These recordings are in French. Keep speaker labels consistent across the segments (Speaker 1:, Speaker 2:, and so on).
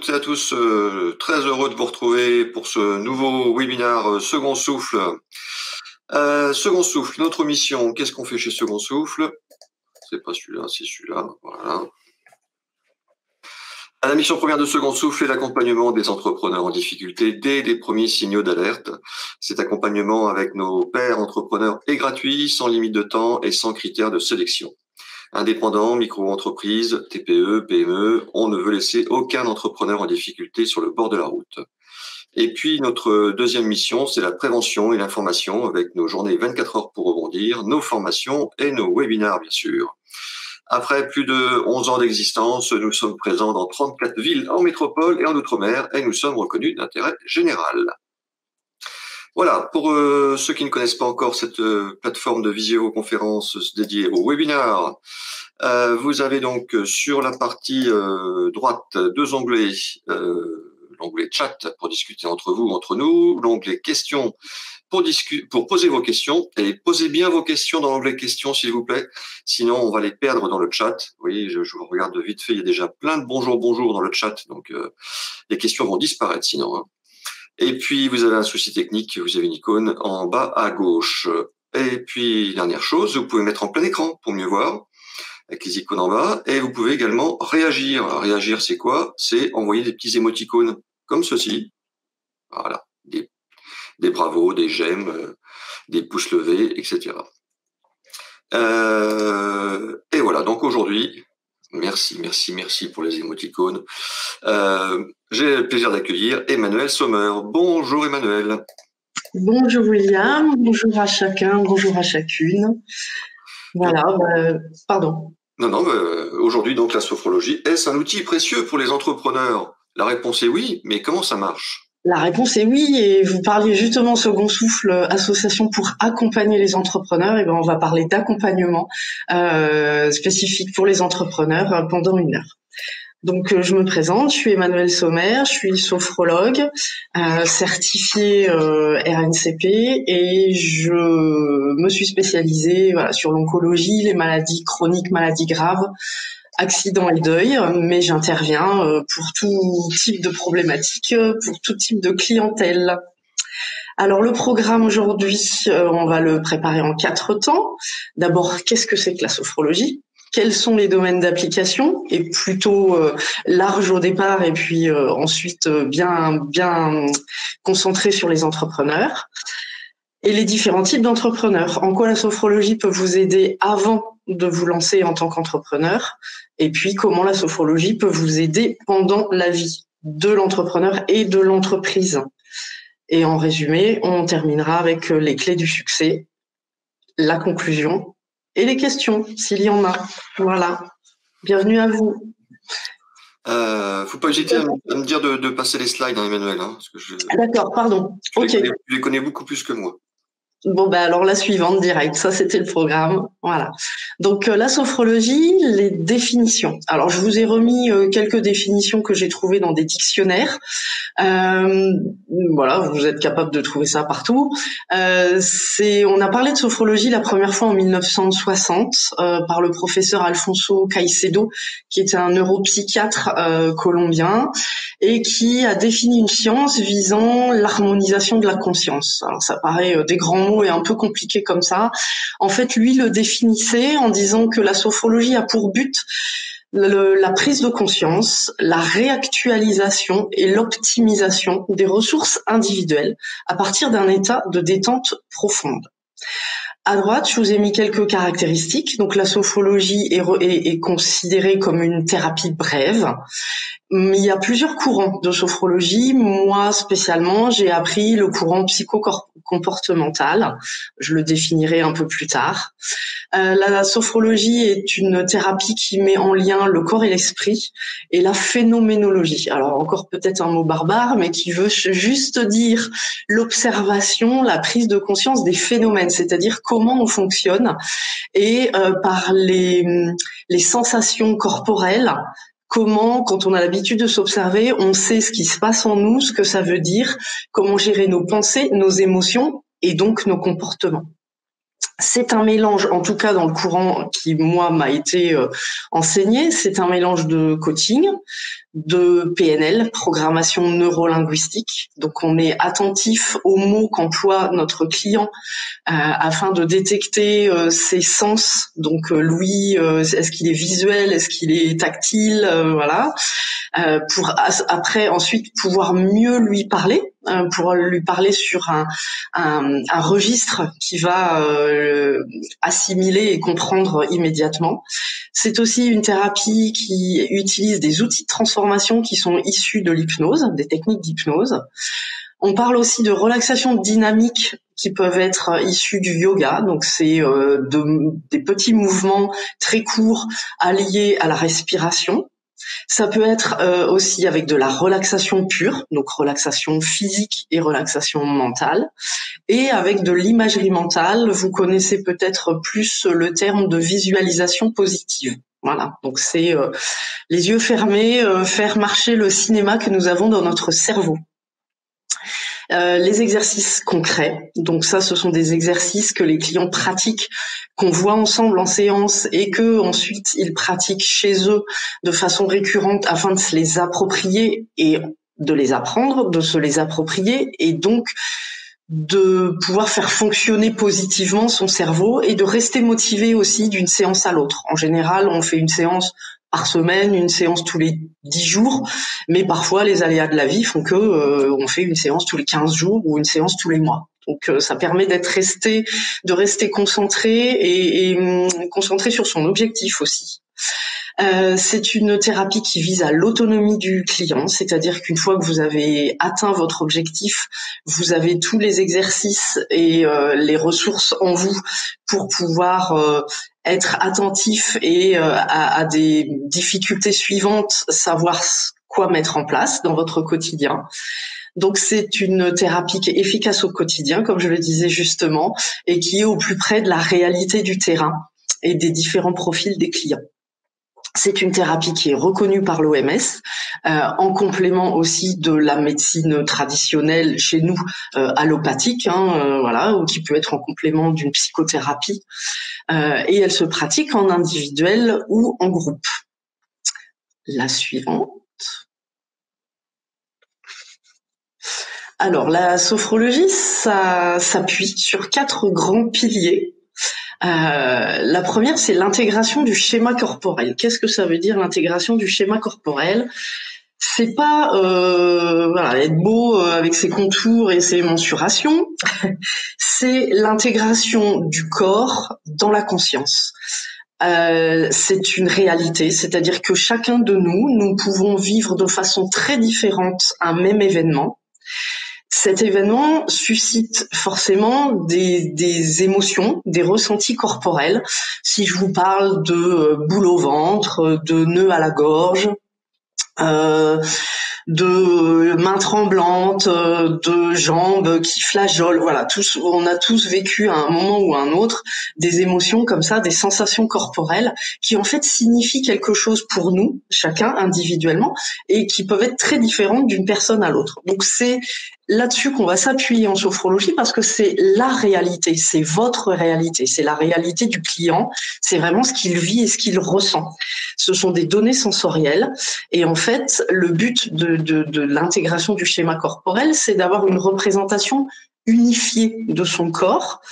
Speaker 1: toutes et à tous, très heureux de vous retrouver pour ce nouveau webinaire Second Souffle. Second Souffle, notre mission, qu'est-ce qu'on fait chez Second Souffle? C'est pas celui-là, c'est celui-là, voilà. La mission première de Second Souffle est l'accompagnement des entrepreneurs en difficulté dès les premiers signaux d'alerte. Cet accompagnement avec nos pairs entrepreneurs est gratuit, sans limite de temps et sans critères de sélection. Indépendants, micro-entreprises, TPE, PME, on ne veut laisser aucun entrepreneur en difficulté sur le bord de la route. Et puis, notre deuxième mission, c'est la prévention et l'information avec nos journées 24 heures pour rebondir, nos formations et nos webinaires, bien sûr. Après plus de 11 ans d'existence, nous sommes présents dans 34 villes en métropole et en outre-mer et nous sommes reconnus d'intérêt général. Voilà, pour ceux qui ne connaissent pas encore cette plateforme de visioconférence dédiée au webinaire, vous avez donc sur la partie droite deux onglets, l'onglet chat pour discuter entre vous, entre nous, l'onglet questions pour poser vos questions, et posez bien vos questions dans l'onglet questions s'il vous plaît, sinon on va les perdre dans le chat. Oui, je vous regarde vite fait, il y a déjà plein de bonjour dans le chat, donc les questions vont disparaître sinon, hein. Et puis, vous avez un souci technique, vous avez une icône en bas à gauche. Et puis, dernière chose, vous pouvez mettre en plein écran pour mieux voir, avec les icônes en bas. Et vous pouvez également réagir. Alors, réagir, c'est quoi? C'est envoyer des petits émoticônes, comme ceci. Voilà, des bravos, des j'aime, des pouces levés, etc. Et voilà, donc aujourd'hui... Merci pour les émoticônes. J'ai le plaisir d'accueillir Emmanuel Sommer. Bonjour Emmanuel.
Speaker 2: Bonjour William, bonjour à chacun, bonjour à chacune. Voilà, pardon.
Speaker 1: Non, aujourd'hui donc la sophrologie, est-ce un outil précieux pour les entrepreneurs? La réponse est oui, mais comment ça marche?
Speaker 2: La réponse est oui, et vous parliez justement Second Souffle, association pour accompagner les entrepreneurs. Et ben on va parler d'accompagnement spécifique pour les entrepreneurs pendant 1 heure. Donc je me présente, je suis Emmanuel Sommer, je suis sophrologue, certifiée RNCP, et je me suis spécialisée sur l'oncologie, les maladies chroniques, maladies graves, accidents et deuil, mais j'interviens pour tout type de problématiques, pour tout type de clientèle. Alors le programme aujourd'hui, on va le préparer en 4 temps. D'abord, qu'est-ce que c'est que la sophrologie ? Quels sont les domaines d'application, et plutôt large au départ, et puis ensuite bien concentré sur les entrepreneurs, et les différents types d'entrepreneurs. En quoi la sophrologie peut vous aider avant de vous lancer en tant qu'entrepreneur, et puis comment la sophrologie peut vous aider pendant la vie de l'entrepreneur et de l'entreprise. Et en résumé, on terminera avec les clés du succès, la conclusion et les questions, s'il y en a. Voilà. Bienvenue à vous.
Speaker 1: Faut pas hésiter à me dire de passer les slides, hein, Emmanuel. Hein, parce que
Speaker 2: D'accord, pardon.
Speaker 1: Tu les connais beaucoup plus que moi.
Speaker 2: Bon, alors la suivante, direct. Ça, c'était le programme. Voilà. Donc, la sophrologie, les définitions. Alors, je vous ai remis quelques définitions que j'ai trouvées dans des dictionnaires. Voilà, vous êtes capable de trouver ça partout. On a parlé de sophrologie la première fois en 1960 par le professeur Alfonso Caicedo, qui était un neuropsychiatre colombien, et qui a défini une science visant l'harmonisation de la conscience. Alors, ça paraît des grands mots et un peu compliqué comme ça. En fait, lui le définissait en disant que la sophrologie a pour but la prise de conscience, la réactualisation et l'optimisation des ressources individuelles à partir d'un état de détente profonde. À droite, je vous ai mis quelques caractéristiques. Donc, la sophrologie est considérée comme une thérapie brève. Il y a plusieurs courants de sophrologie. Moi, spécialement, j'ai appris le courant psychocomportemental. Je le définirai un peu plus tard. La sophrologie est une thérapie qui met en lien le corps et l'esprit, et la phénoménologie. Alors, encore peut-être un mot barbare, mais qui veut juste dire l'observation, la prise de conscience des phénomènes, c'est-à-dire comment on fonctionne, et par les sensations corporelles, comment, quand on a l'habitude de s'observer, on sait ce qui se passe en nous, ce que ça veut dire, comment gérer nos pensées, nos émotions et donc nos comportements. C'est un mélange, en tout cas dans le courant qui, moi, m'a été enseigné, c'est un mélange de coaching, de PNL, programmation neurolinguistique. Donc, on est attentif aux mots qu'emploie notre client afin de détecter ses sens. Donc, l'ouïe, est-ce qu'il est visuel, est-ce qu'il est tactile, voilà. Pour après ensuite pouvoir mieux lui parler, pour lui parler sur un registre qui va assimiler et comprendre immédiatement. C'est aussi une thérapie qui utilise des outils de transformation qui sont issus de l'hypnose, des techniques d'hypnose. On parle aussi de relaxation dynamique qui peuvent être issus du yoga. Donc, c'est des petits mouvements très courts alliés à la respiration. Ça peut être aussi avec de la relaxation pure, donc relaxation physique et relaxation mentale, et avec de l'imagerie mentale. Vous connaissez peut-être plus le terme de visualisation positive. Voilà, donc c'est les yeux fermés, faire marcher le cinéma que nous avons dans notre cerveau. Les exercices concrets, donc ça, ce sont des exercices que les clients pratiquent, qu'on voit ensemble en séance et que ensuite ils pratiquent chez eux de façon récurrente afin de se les approprier et de les apprendre, de se les approprier et donc de pouvoir faire fonctionner positivement son cerveau et de rester motivé aussi d'une séance à l'autre. En général, on fait une séance par semaine, une séance tous les 10 jours, mais parfois les aléas de la vie font que on fait une séance tous les 15 jours ou une séance tous les mois. Donc ça permet de rester concentré et concentré sur son objectif aussi. C'est une thérapie qui vise à l'autonomie du client, c'est-à-dire qu'une fois que vous avez atteint votre objectif, vous avez tous les exercices et les ressources en vous pour pouvoir être attentif et à des difficultés suivantes, savoir quoi mettre en place dans votre quotidien. Donc c'est une thérapie qui est efficace au quotidien, comme je le disais justement, et qui est au plus près de la réalité du terrain et des différents profils des clients. C'est une thérapie qui est reconnue par l'OMS, en complément aussi de la médecine traditionnelle chez nous, allopathique, voilà, ou qui peut être en complément d'une psychothérapie. Et elle se pratique en individuel ou en groupe. La suivante. Alors, la sophrologie, ça s'appuie sur 4 grands piliers. La première, c'est l'intégration du schéma corporel. Qu'est-ce que ça veut dire, l'intégration du schéma corporel ? C'est pas être beau avec ses contours et ses mensurations. C'est l'intégration du corps dans la conscience. C'est une réalité, c'est-à-dire que chacun de nous pouvons vivre de façon très différente un même événement. Cet événement suscite forcément des émotions, des ressentis corporels. Si je vous parle de boule au ventre, de nœud à la gorge, de mains tremblantes, de jambes qui flageolent, voilà, on a tous vécu à un moment ou à un autre des émotions comme ça, des sensations corporelles qui en fait signifient quelque chose pour nous, chacun individuellement, et qui peuvent être très différentes d'une personne à l'autre. Donc c'est là-dessus qu'on va s'appuyer en sophrologie parce que c'est la réalité, c'est votre réalité, c'est la réalité du client, c'est vraiment ce qu'il vit et ce qu'il ressent. Ce sont des données sensorielles et en fait, le but de l'intégration du schéma corporel, c'est d'avoir une représentation unifiée de son corps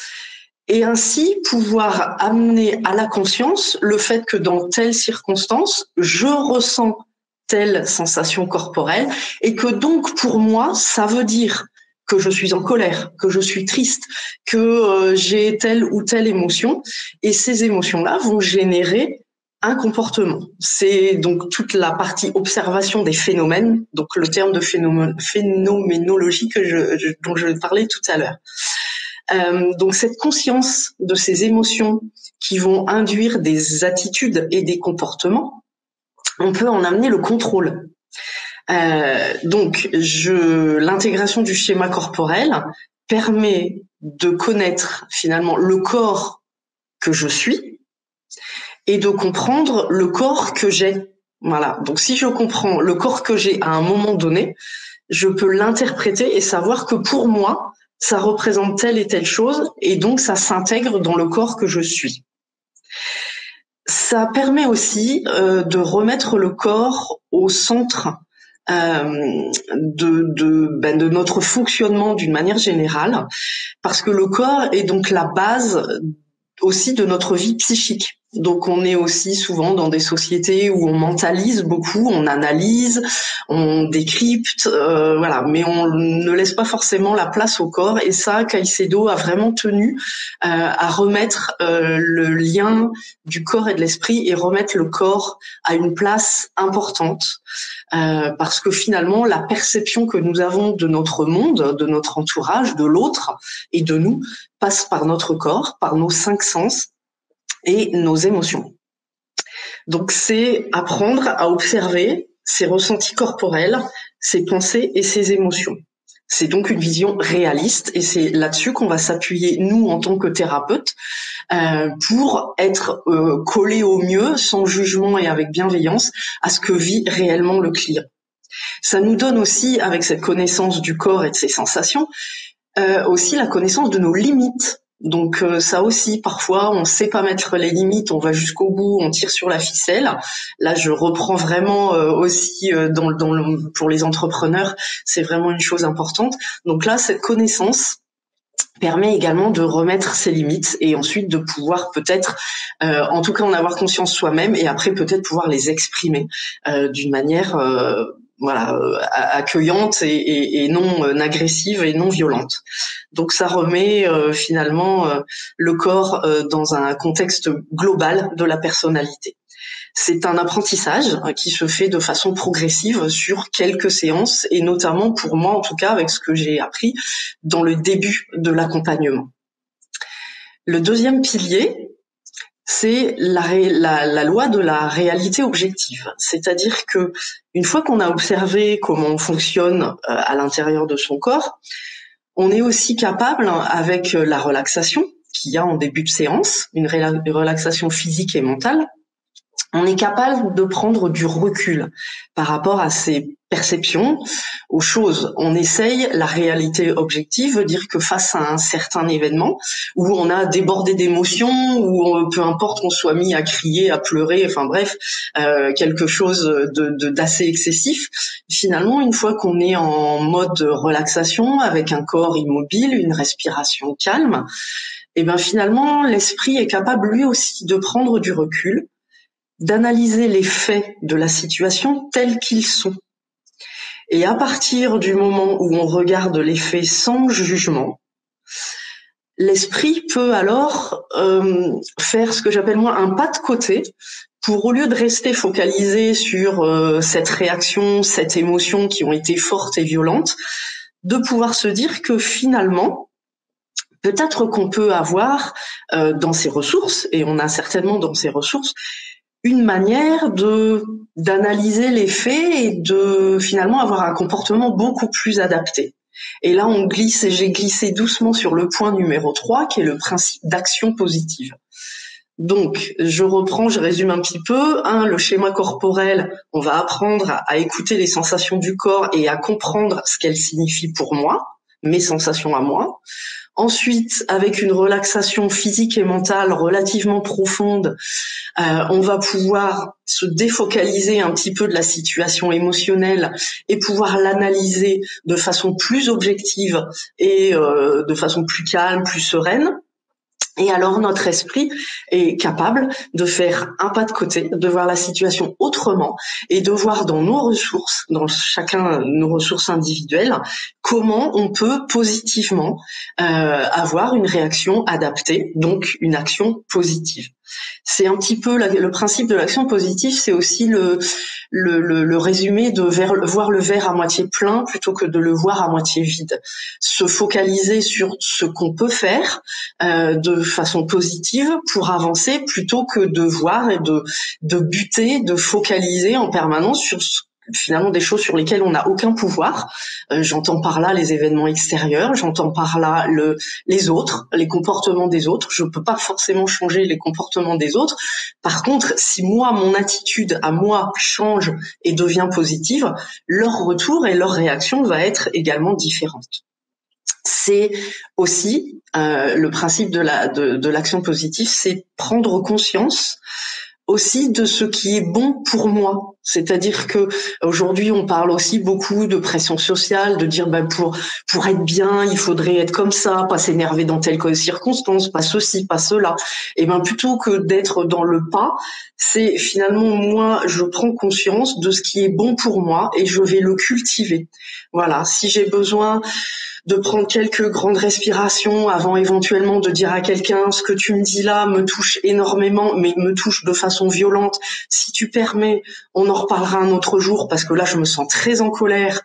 Speaker 2: et ainsi pouvoir amener à la conscience le fait que dans telle circonstance, je ressens telle sensation corporelle et que donc pour moi, ça veut dire que je suis en colère, que je suis triste, que j'ai telle ou telle émotion et ces émotions-là vont générer un comportement. C'est donc toute la partie observation des phénomènes, donc le terme de phénoménologie dont je parlais tout à l'heure. Donc cette conscience de ces émotions qui vont induire des attitudes et des comportements, on peut en amener le contrôle. Donc l'intégration du schéma corporel permet de connaître finalement le corps que je suis et de comprendre le corps que j'ai. Voilà. Donc si je comprends le corps que j'ai à un moment donné, je peux l'interpréter et savoir que pour moi, ça représente telle et telle chose, et donc ça s'intègre dans le corps que je suis. Ça permet aussi de remettre le corps au centre de notre fonctionnement d'une manière générale, parce que le corps est donc la base aussi de notre vie psychique. Donc on est aussi souvent dans des sociétés où on mentalise beaucoup, on analyse, on décrypte, voilà, mais on ne laisse pas forcément la place au corps. Et ça, Caicedo a vraiment tenu à remettre le lien du corps et de l'esprit et remettre le corps à une place importante, parce que finalement la perception que nous avons de notre monde, de notre entourage, de l'autre et de nous passe par notre corps, par nos 5 sens et nos émotions. Donc c'est apprendre à observer ses ressentis corporels, ses pensées et ses émotions. C'est donc une vision réaliste et c'est là-dessus qu'on va s'appuyer, nous, en tant que thérapeutes, pour être collés au mieux, sans jugement et avec bienveillance, à ce que vit réellement le client. Ça nous donne aussi, avec cette connaissance du corps et de ses sensations, aussi la connaissance de nos limites. Donc ça aussi, parfois, on sait pas mettre les limites, on va jusqu'au bout, on tire sur la ficelle. Là, je reprends vraiment aussi pour les entrepreneurs, c'est vraiment une chose importante. Donc là, cette connaissance permet également de remettre ses limites et ensuite de pouvoir peut-être, en tout cas, en avoir conscience soi-même et après peut-être pouvoir les exprimer d'une manière accueillante et non agressive et non violente. Donc ça remet finalement le corps dans un contexte global de la personnalité. C'est un apprentissage qui se fait de façon progressive sur quelques séances et notamment pour moi en tout cas avec ce que j'ai appris dans le début de l'accompagnement. Le deuxième pilier, c'est la loi de la réalité objective. C'est-à-dire que une fois qu'on a observé comment on fonctionne à l'intérieur de son corps, on est aussi capable, avec la relaxation qu'il y a en début de séance, une relaxation physique et mentale, on est capable de prendre du recul par rapport à ces perceptions, aux choses. On essaye la réalité objective, veut dire que face à un certain événement où on a débordé d'émotions, où peu importe qu'on soit mis à crier, à pleurer, enfin bref, quelque chose d'assez excessif, finalement, une fois qu'on est en mode relaxation, avec un corps immobile, une respiration calme, et ben finalement, l'esprit est capable lui aussi de prendre du recul, d'analyser les faits de la situation tels qu'ils sont. Et à partir du moment où on regarde les faits sans jugement, l'esprit peut alors faire ce que j'appelle moi un pas de côté pour, au lieu de rester focalisé sur cette réaction, cette émotion qui ont été fortes et violentes, de pouvoir se dire que finalement, peut-être qu'on peut avoir dans ses ressources, et on a certainement dans ses ressources, une manière d'analyser les faits et de finalement avoir un comportement beaucoup plus adapté. Et là, on glisse, et j'ai glissé doucement sur le point numéro 3, qui est le principe d'action positive. Donc, je résume un petit peu. Le schéma corporel, on va apprendre à écouter les sensations du corps et à comprendre ce qu'elles signifient pour moi, mes sensations à moi. Ensuite, avec une relaxation physique et mentale relativement profonde, on va pouvoir se défocaliser un petit peu de la situation émotionnelle et pouvoir l'analyser de façon plus objective et de façon plus calme, plus sereine. Et alors notre esprit est capable de faire un pas de côté, de voir la situation autrement et de voir dans nos ressources, dans chacun nos ressources individuelles, comment on peut positivement avoir une réaction adaptée, donc une action positive. C'est un petit peu le principe de l'action positive, c'est aussi le résumé de voir le verre à moitié plein plutôt que de le voir à moitié vide. Se focaliser sur ce qu'on peut faire de façon positive pour avancer plutôt que de voir et de buter, de focaliser en permanence sur finalement des choses sur lesquelles on n'a aucun pouvoir. J'entends par là les événements extérieurs, j'entends par là les autres, les comportements des autres. Je peux pas forcément changer les comportements des autres. Par contre, si moi, mon attitude à moi change et devient positive, leur retour et leur réaction va être également différente. c'est aussi le principe de l'action positive, c'est prendre conscience aussi de ce qui est bon pour moi. C'est-à-dire que aujourd'hui, on parle aussi beaucoup de pression sociale, de dire pour être bien, il faudrait être comme ça, pas s'énerver dans telle circonstance, pas ceci, pas cela. Et plutôt que d'être dans le pas, c'est finalement moi, je prends conscience de ce qui est bon pour moi et je vais le cultiver. Voilà, si j'ai besoin de prendre quelques grandes respirations avant éventuellement de dire à quelqu'un ce que tu me dis là me touche énormément, mais me touche de façon violente. Si tu permets, on en reparlera un autre jour parce que là je me sens très en colère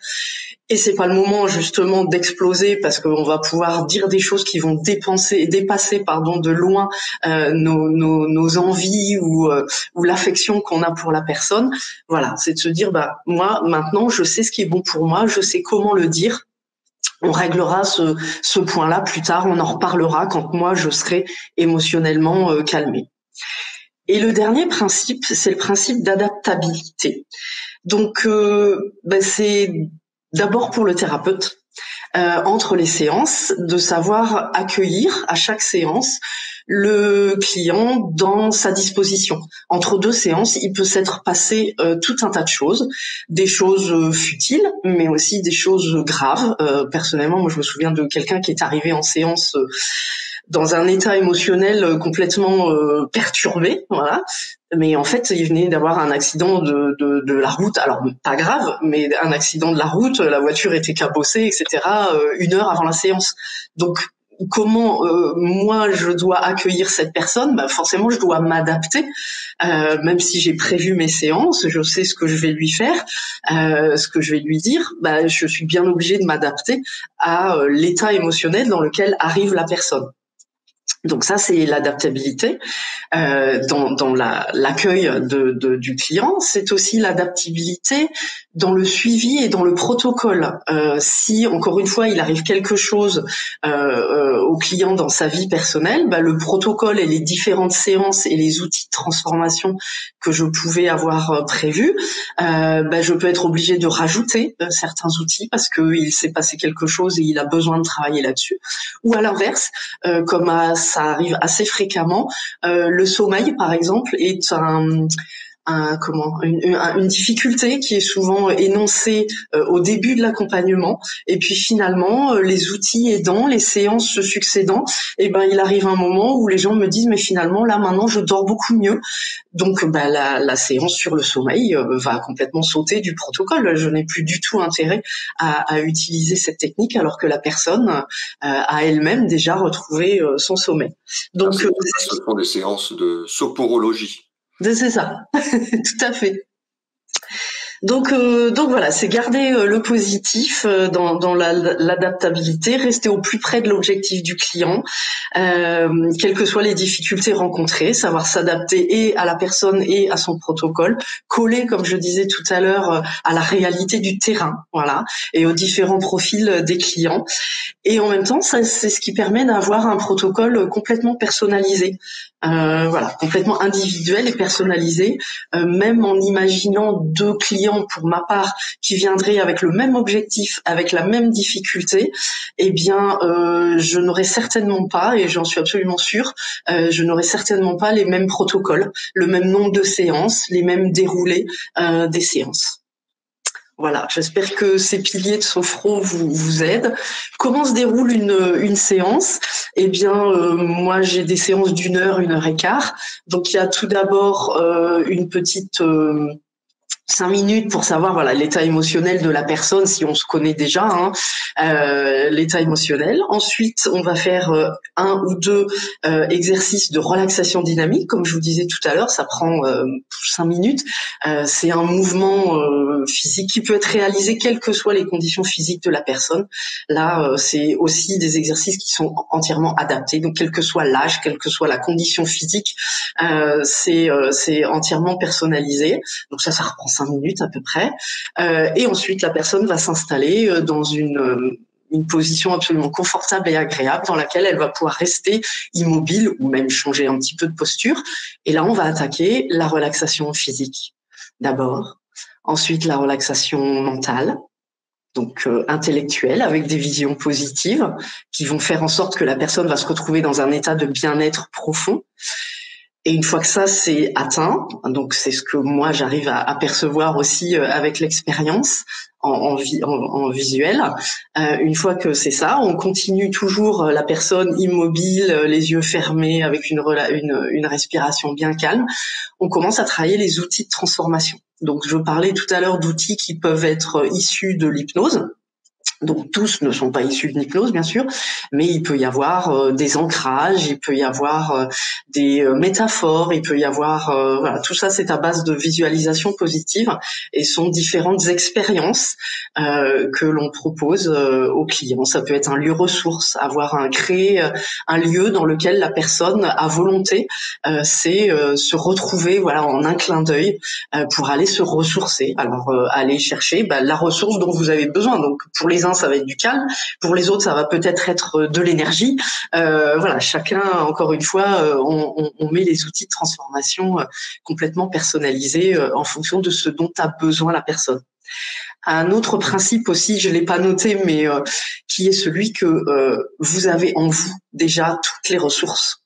Speaker 2: et c'est pas le moment justement d'exploser parce qu'on va pouvoir dire des choses qui vont dépasser de loin nos envies ou l'affection qu'on a pour la personne. Voilà, c'est de se dire moi maintenant je sais ce qui est bon pour moi, je sais comment le dire. On réglera ce point-là plus tard, on en reparlera quand moi je serai émotionnellement calmée. Et le dernier principe, c'est le principe d'adaptabilité. Donc c'est d'abord pour le thérapeute, entre les séances, de savoir accueillir à chaque séance le client dans sa disposition. Entre deux séances, il peut s'être passé tout un tas de choses, des choses futiles, mais aussi des choses graves. Personnellement, moi, je me souviens de quelqu'un qui est arrivé en séance dans un état émotionnel complètement perturbé, voilà. Mais en fait, il venait d'avoir un accident de la route, alors pas grave, mais un accident de la route, la voiture était cabossée, etc. 1 heure avant la séance. Donc comment moi je dois accueillir cette personne, forcément je dois m'adapter, même si j'ai prévu mes séances, je sais ce que je vais lui faire, ce que je vais lui dire, je suis bien obligée de m'adapter à l'état émotionnel dans lequel arrive la personne. Donc ça, c'est l'adaptabilité dans l'accueil du client. C'est aussi l'adaptabilité dans le suivi et dans le protocole. Si, encore une fois, il arrive quelque chose au client dans sa vie personnelle, le protocole et les différentes séances et les outils de transformation que je pouvais avoir prévus, je peux être obligée de rajouter certains outils parce qu'il s'est passé quelque chose et il a besoin de travailler là-dessus. Ou à l'inverse, comme ça arrive assez fréquemment, le sommeil, par exemple, est une difficulté qui est souvent énoncée au début de l'accompagnement, et puis finalement les outils aidant, les séances se succédant, il arrive un moment où les gens me disent mais finalement là maintenant je dors beaucoup mieux, donc la séance sur le sommeil va complètement sauter du protocole. Je n'ai plus du tout intérêt à utiliser cette technique alors que la personne a elle-même déjà retrouvé son sommeil. Donc
Speaker 1: ce sont des séances de soporologie.
Speaker 2: C'est ça, tout à fait. Donc voilà, c'est garder le positif dans l'adaptabilité, rester au plus près de l'objectif du client, quelles que soient les difficultés rencontrées, savoir s'adapter et à la personne et à son protocole, coller, comme je disais tout à l'heure, à la réalité du terrain, voilà, et aux différents profils des clients. Et en même temps, ça, c'est ce qui permet d'avoir un protocole complètement personnalisé. Complètement individuel et personnalisé, même en imaginant 2 clients pour ma part qui viendraient avec le même objectif, avec la même difficulté, je n'aurais certainement pas, et j'en suis absolument sûre, je n'aurais certainement pas les mêmes protocoles, le même nombre de séances, les mêmes déroulés des séances. Voilà, j'espère que ces piliers de Sophro vous aident. Comment se déroule une séance ? Moi, j'ai des séances d'1 heure, 1 heure et quart. Donc, il y a tout d'abord une petite 5 minutes pour savoir l'état émotionnel de la personne, si on se connaît déjà, l'état émotionnel. Ensuite, on va faire 1 ou 2 exercices de relaxation dynamique. Comme je vous disais tout à l'heure, ça prend 5 minutes. C'est un mouvement physique qui peut être réalisé quelles que soient les conditions physiques de la personne. Là, c'est aussi des exercices qui sont entièrement adaptés. Donc, quel que soit l'âge, quelle que soit la condition physique, c'est entièrement personnalisé. Donc ça reprend 5 minutes à peu près. Et ensuite, la personne va s'installer dans une position absolument confortable et agréable dans laquelle elle va pouvoir rester immobile ou même changer un petit peu de posture. Et là, on va attaquer la relaxation physique d'abord. Ensuite, la relaxation mentale. donc intellectuelles, avec des visions positives, qui vont faire en sorte que la personne va se retrouver dans un état de bien-être profond. Et une fois que ça c'est atteint, donc c'est ce que moi j'arrive à percevoir aussi avec l'expérience en visuel. Une fois que c'est ça, on continue toujours la personne immobile, les yeux fermés, avec une respiration bien calme. On commence à travailler les outils de transformation. Donc je parlais tout à l'heure d'outils qui peuvent être issus de l'hypnose. Donc tous ne sont pas issus de l'hypnose, bien sûr, mais il peut y avoir des ancrages, il peut y avoir des métaphores, il peut y avoir voilà, tout ça c'est à base de visualisation positive et sont différentes expériences que l'on propose aux clients. Ça peut être un lieu ressource, créer un lieu dans lequel la personne à volonté c'est se retrouver voilà en un clin d'œil pour aller se ressourcer. Alors aller chercher la ressource dont vous avez besoin. Donc pour les uns ça va être du calme, pour les autres ça va peut-être être de l'énergie. Voilà, chacun encore une fois on met les outils de transformation complètement personnalisés en fonction de ce dont a besoin la personne. Un autre principe aussi, je l'ai pas noté, mais qui est celui que vous avez en vous déjà toutes les ressources.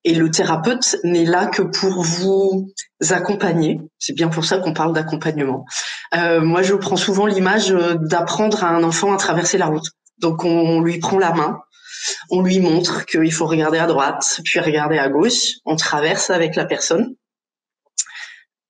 Speaker 2: Et le thérapeute n'est là que pour vous accompagner. C'est bien pour ça qu'on parle d'accompagnement. Moi, je prends souvent l'image d'apprendre à un enfant à traverser la route. Donc, on lui prend la main, on lui montre qu'il faut regarder à droite, puis regarder à gauche. On traverse avec la personne.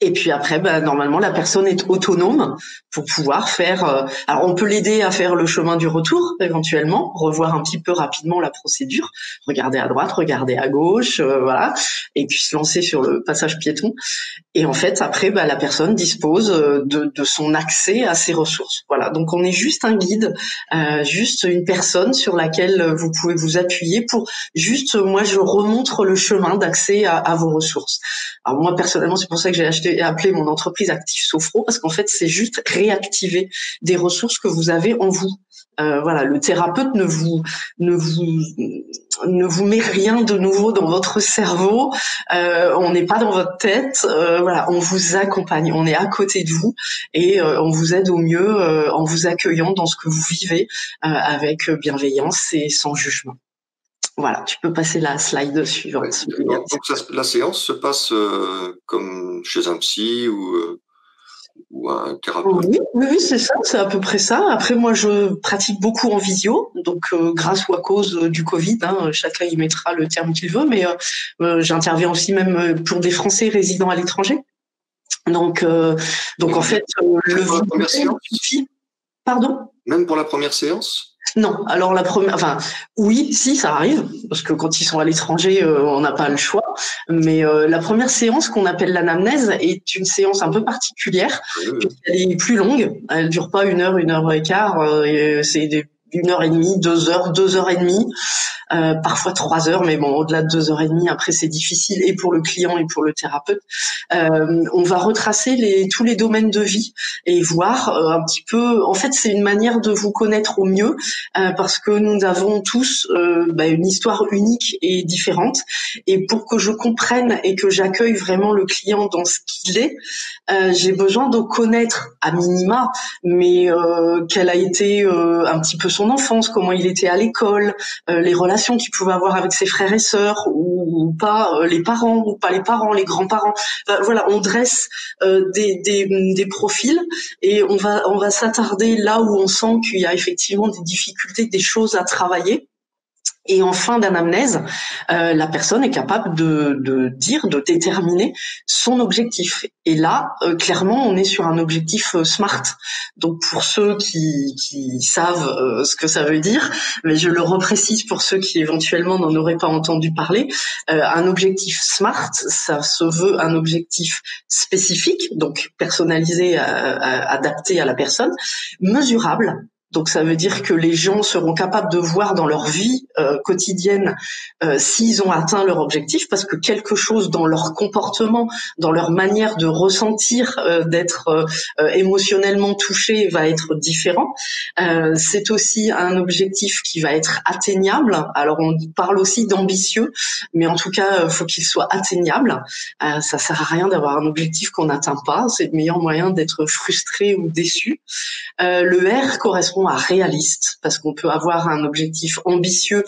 Speaker 2: Et puis après, normalement, la personne est autonome pour pouvoir faire. Alors, on peut l'aider à faire le chemin du retour, éventuellement, revoir un petit peu rapidement la procédure, regarder à droite, regarder à gauche, voilà, et puis se lancer sur le passage piéton. Et en fait, après, la personne dispose de son accès à ses ressources. Voilà. Donc, on est juste un guide, juste une personne sur laquelle vous pouvez vous appuyer pour juste. Moi, je remontre le chemin d'accès à vos ressources. Alors moi, personnellement, c'est pour ça que j'ai appelé mon entreprise Active Sophro, parce qu'en fait, c'est juste réactiver des ressources que vous avez en vous. Voilà, le thérapeute ne vous met rien de nouveau dans votre cerveau. On n'est pas dans votre tête. Voilà, on vous accompagne, on est à côté de vous et on vous aide au mieux en vous accueillant dans ce que vous vivez avec bienveillance et sans jugement. Voilà, tu peux passer la slide suivante.
Speaker 1: Ouais, donc la séance se passe comme chez un psy ou un thérapeute.
Speaker 2: Oui, c'est ça, c'est à peu près ça. Après, moi, je pratique beaucoup en visio, donc grâce ou à cause du Covid, chacun y mettra le terme qu'il veut, mais j'interviens aussi même pour des Français résidant à l'étranger. Donc en fait, le vidéo suffit. Pardon ?
Speaker 1: Même pour la première séance ?
Speaker 2: Non, alors oui, si, ça arrive, parce que quand ils sont à l'étranger, on n'a pas le choix. Mais la première séance qu'on appelle l'anamnèse est une séance un peu particulière, puisqu'elle est plus longue. Elle dure pas 1 heure et quart. C'est 1h30, 2h et demie, parfois 3 heures, mais bon, au-delà de 2h30, après c'est difficile et pour le client et pour le thérapeute. On va retracer tous les domaines de vie et voir un petit peu. En fait, c'est une manière de vous connaître au mieux parce que nous avons tous une histoire unique et différente. Et pour que je comprenne et que j'accueille vraiment le client dans ce qu'il est, j'ai besoin de connaître à minima, mais quelle a été un petit peu son enfance, comment il était à l'école, les relations qu'il pouvait avoir avec ses frères et sœurs ou pas, les parents ou pas les parents, les grands-parents. Voilà, on dresse des profils et on va s'attarder là où on sent qu'il y a effectivement des difficultés, des choses à travailler. Et en fin d'anamnèse, la personne est capable de déterminer son objectif. Et là, clairement, on est sur un objectif SMART. Donc pour ceux qui savent ce que ça veut dire, mais je le reprécise pour ceux qui éventuellement n'en auraient pas entendu parler, un objectif SMART, ça se veut un objectif spécifique, donc personnalisé, adapté à la personne, mesurable. Donc ça veut dire que les gens seront capables de voir dans leur vie quotidienne s'ils ont atteint leur objectif, parce que quelque chose dans leur comportement, dans leur manière de ressentir, d'être émotionnellement touché va être différent. C'est aussi un objectif qui va être atteignable. Alors on parle aussi d'ambitieux, mais en tout cas faut qu'il soit atteignable. Ça sert à rien d'avoir un objectif qu'on n'atteint pas. C'est le meilleur moyen d'être frustré ou déçu. Le R correspond correspond à réaliste, parce qu'on peut avoir un objectif ambitieux,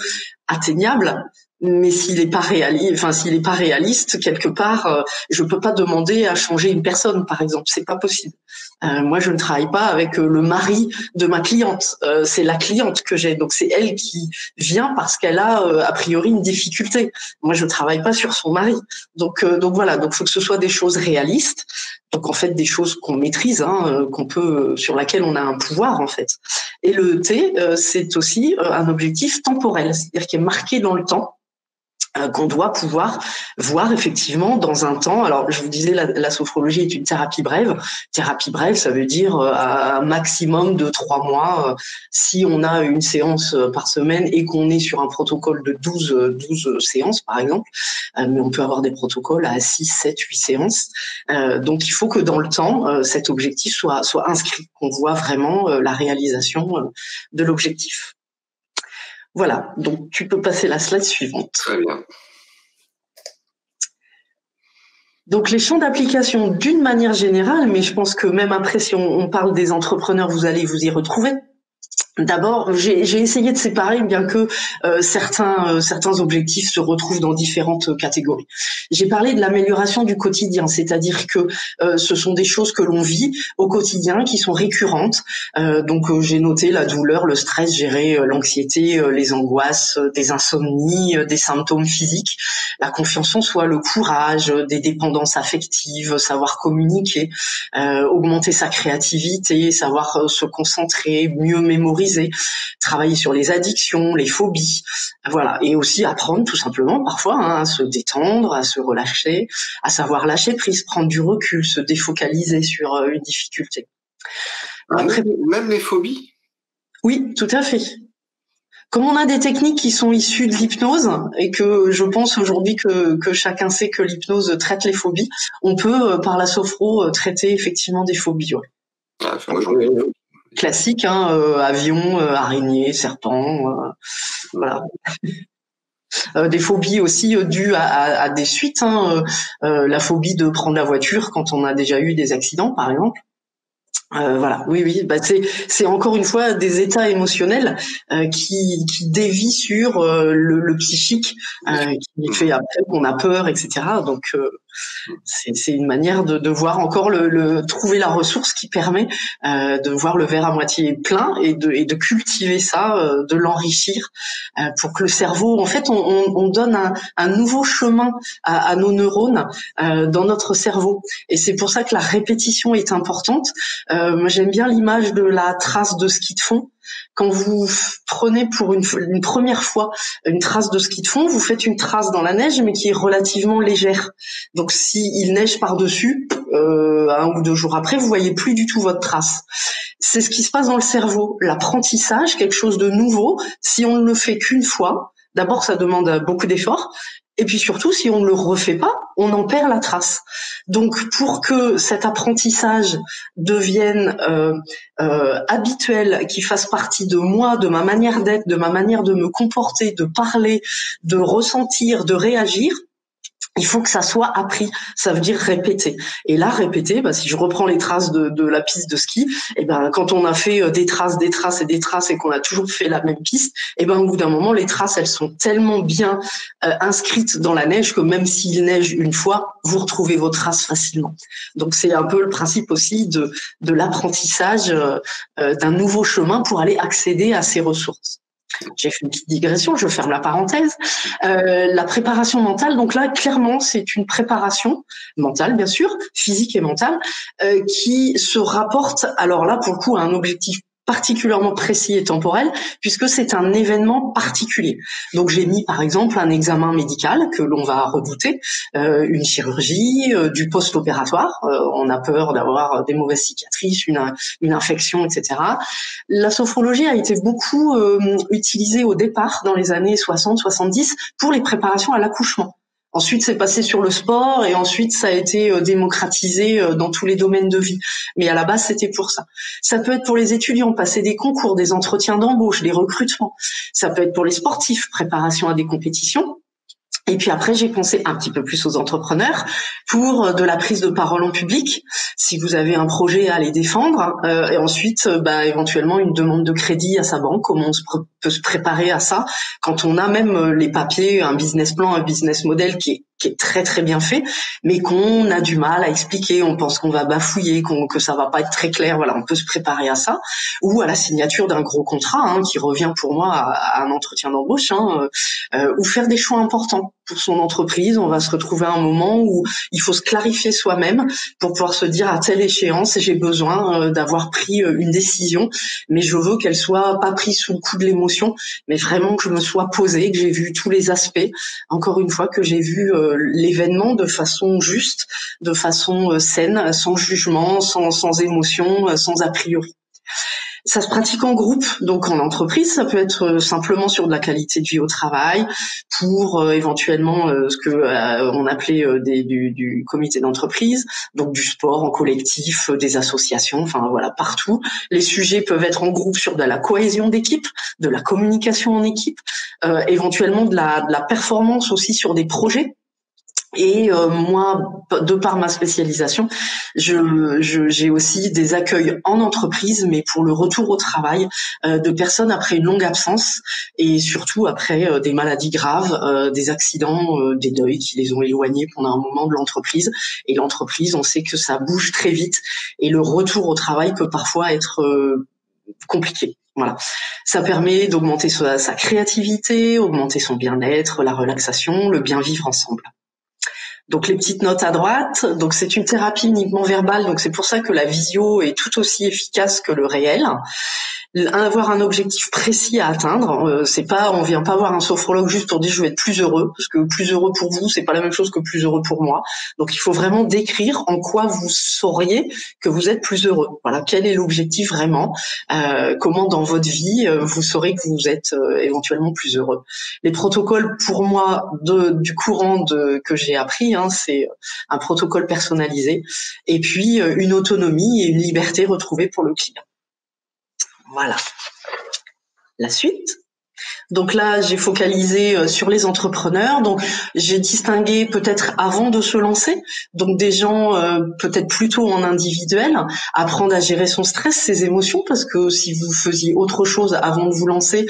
Speaker 2: atteignable, mais s'il est pas réaliste, quelque part, je peux pas demander à changer une personne, par exemple, c'est pas possible. Moi, je ne travaille pas avec le mari de ma cliente, c'est la cliente que j'ai, donc c'est elle qui vient parce qu'elle a a priori une difficulté. Moi, je travaille pas sur son mari, donc voilà, donc faut que ce soit des choses réalistes, donc en fait des choses qu'on maîtrise, qu'on peut, sur laquelle on a un pouvoir en fait. Et le T, c'est aussi un objectif temporel, c'est-à-dire qui est marqué dans le temps, qu'on doit pouvoir voir effectivement dans un temps. Alors, je vous disais, la sophrologie est une thérapie brève. Thérapie brève, ça veut dire un maximum de 3 mois. Si on a une séance par semaine et qu'on est sur un protocole de 12 séances, par exemple, mais on peut avoir des protocoles à 6, 7, 8 séances. Donc, il faut que dans le temps, cet objectif soit inscrit, qu'on voit vraiment la réalisation de l'objectif. Voilà, donc tu peux passer la slide suivante.
Speaker 1: Très bien.
Speaker 2: Donc les champs d'application d'une manière générale, mais je pense que même après, si on parle des entrepreneurs, vous allez vous y retrouver. D'abord, j'ai essayé de séparer, bien que certains objectifs se retrouvent dans différentes catégories. J'ai parlé de l'amélioration du quotidien, c'est-à-dire que ce sont des choses que l'on vit au quotidien, qui sont récurrentes. Donc j'ai noté la douleur, le stress, gérer l'anxiété, les angoisses, des insomnies, des symptômes physiques, la confiance en soi, le courage, des dépendances affectives, savoir communiquer, augmenter sa créativité, savoir se concentrer, mieux mémoriser, travailler sur les addictions, les phobies, voilà, et aussi apprendre tout simplement parfois à se détendre, à se relâcher, à savoir lâcher prise, prendre du recul, se défocaliser sur une difficulté.
Speaker 1: Même les phobies?
Speaker 2: Oui, tout à fait. Comme on a des techniques qui sont issues de l'hypnose et que je pense aujourd'hui que chacun sait que l'hypnose traite les phobies, on peut par la sophro traiter effectivement des phobies. Ouais.
Speaker 1: Ah, moi, j'en ai une.
Speaker 2: Classique, avion, araignée, serpent, voilà. Des phobies aussi dues à des suites, la phobie de prendre la voiture quand on a déjà eu des accidents, par exemple. Voilà, oui, bah c'est encore une fois des états émotionnels qui dévient sur le psychique, qui fait après qu'on a peur, etc. Donc c'est une manière de voir encore trouver la ressource qui permet de voir le verre à moitié plein et de cultiver ça, de l'enrichir pour que le cerveau, en fait, on donne un nouveau chemin à nos neurones dans notre cerveau. Et c'est pour ça que la répétition est importante. Moi, j'aime bien l'image de la trace de ski de fond. Quand vous prenez pour une première fois une trace de ski de fond, vous faites une trace dans la neige, mais qui est relativement légère. Donc, s'il neige par-dessus, 1 ou 2 jours après, vous voyez plus du tout votre trace. C'est ce qui se passe dans le cerveau. L'apprentissage, quelque chose de nouveau, si on ne le fait qu'une fois, d'abord, ça demande beaucoup d'efforts. Et puis surtout, si on ne le refait pas, on en perd la trace. Donc, pour que cet apprentissage devienne habituel, qu'il fasse partie de moi, de ma manière d'être, de ma manière de me comporter, de parler, de ressentir, de réagir, il faut que ça soit appris, ça veut dire répéter. Et là, répéter, si je reprends les traces de la piste de ski, quand on a fait des traces et qu'on a toujours fait la même piste, au bout d'un moment, les traces, elles sont tellement bien inscrites dans la neige que même s'il neige une fois, vous retrouvez vos traces facilement. Donc c'est un peu le principe aussi de l'apprentissage d'un nouveau chemin pour aller accéder à ces ressources. J'ai fait une petite digression, je ferme la parenthèse. La préparation mentale, donc là, clairement, c'est une préparation mentale, bien sûr, physique et mentale, qui se rapporte, alors là, pour le coup, à un objectif particulièrement précis et temporel, puisque c'est un événement particulier. Donc j'ai mis par exemple un examen médical que l'on va redouter, une chirurgie, du post-opératoire, on a peur d'avoir des mauvaises cicatrices, une infection, etc. La sophrologie a été beaucoup utilisée au départ dans les années 60-70 pour les préparations à l'accouchement. Ensuite, c'est passé sur le sport et ensuite, ça a été démocratisé dans tous les domaines de vie. Mais à la base, c'était pour ça. Ça peut être pour les étudiants, passer des concours, des entretiens d'embauche, des recrutements. Ça peut être pour les sportifs, préparation à des compétitions. Et puis après, j'ai pensé un petit peu plus aux entrepreneurs pour de la prise de parole en public. Si vous avez un projet à aller défendre, et ensuite, éventuellement une demande de crédit à sa banque, comment peut se préparer à ça quand on a même les papiers, un business plan, un business model qui est très très bien fait, mais qu'on a du mal à expliquer, on pense qu'on va bafouiller, que ça va pas être très clair. Voilà, on peut se préparer à ça, ou à la signature d'un gros contrat, qui revient pour moi à un entretien d'embauche, ou faire des choix importants pour son entreprise. On va se retrouver à un moment où il faut se clarifier soi-même pour pouvoir se dire à telle échéance, j'ai besoin d'avoir pris une décision, mais je veux qu'elle soit pas prise sous le coup de l'émotion, mais vraiment que je me sois posée, que j'ai vu tous les aspects. Encore une fois, que j'ai vu l'événement de façon juste, de façon saine, sans jugement, sans émotion, sans a priori. Ça se pratique en groupe, donc en entreprise. Ça peut être simplement sur de la qualité de vie au travail, pour éventuellement ce que on appelait du comité d'entreprise, donc du sport en collectif, des associations, enfin voilà, partout. Les sujets peuvent être en groupe sur de la cohésion d'équipe, de la communication en équipe, éventuellement de la performance aussi sur des projets. Et moi, de par ma spécialisation, j'ai aussi des accueils en entreprise, mais pour le retour au travail de personnes après une longue absence et surtout après des maladies graves, des accidents, des deuils qui les ont éloignés pendant un moment de l'entreprise. Et l'entreprise, on sait que ça bouge très vite et le retour au travail peut parfois être compliqué. Voilà. Ça permet d'augmenter sa créativité, augmenter son bien-être, la relaxation, le bien vivre ensemble. Donc les petites notes à droite, donc c'est une thérapie uniquement verbale, donc c'est pour ça que la visio est tout aussi efficace que le réel. Avoir un objectif précis à atteindre, on vient pas voir un sophrologue juste pour dire je vais être plus heureux, parce que plus heureux pour vous, c'est pas la même chose que plus heureux pour moi. Donc il faut vraiment décrire en quoi vous sauriez que vous êtes plus heureux. Voilà, quel est l'objectif vraiment, comment dans votre vie vous saurez que vous êtes éventuellement plus heureux. Les protocoles pour moi du courant que j'ai appris, c'est un protocole personnalisé et puis une autonomie et une liberté retrouvée pour le client. Voilà. La suite. Donc là, j'ai focalisé sur les entrepreneurs. Donc, j'ai distingué peut-être avant de se lancer. Donc, des gens peut-être plutôt en individuel, apprendre à gérer son stress, ses émotions, parce que si vous faisiez autre chose avant de vous lancer,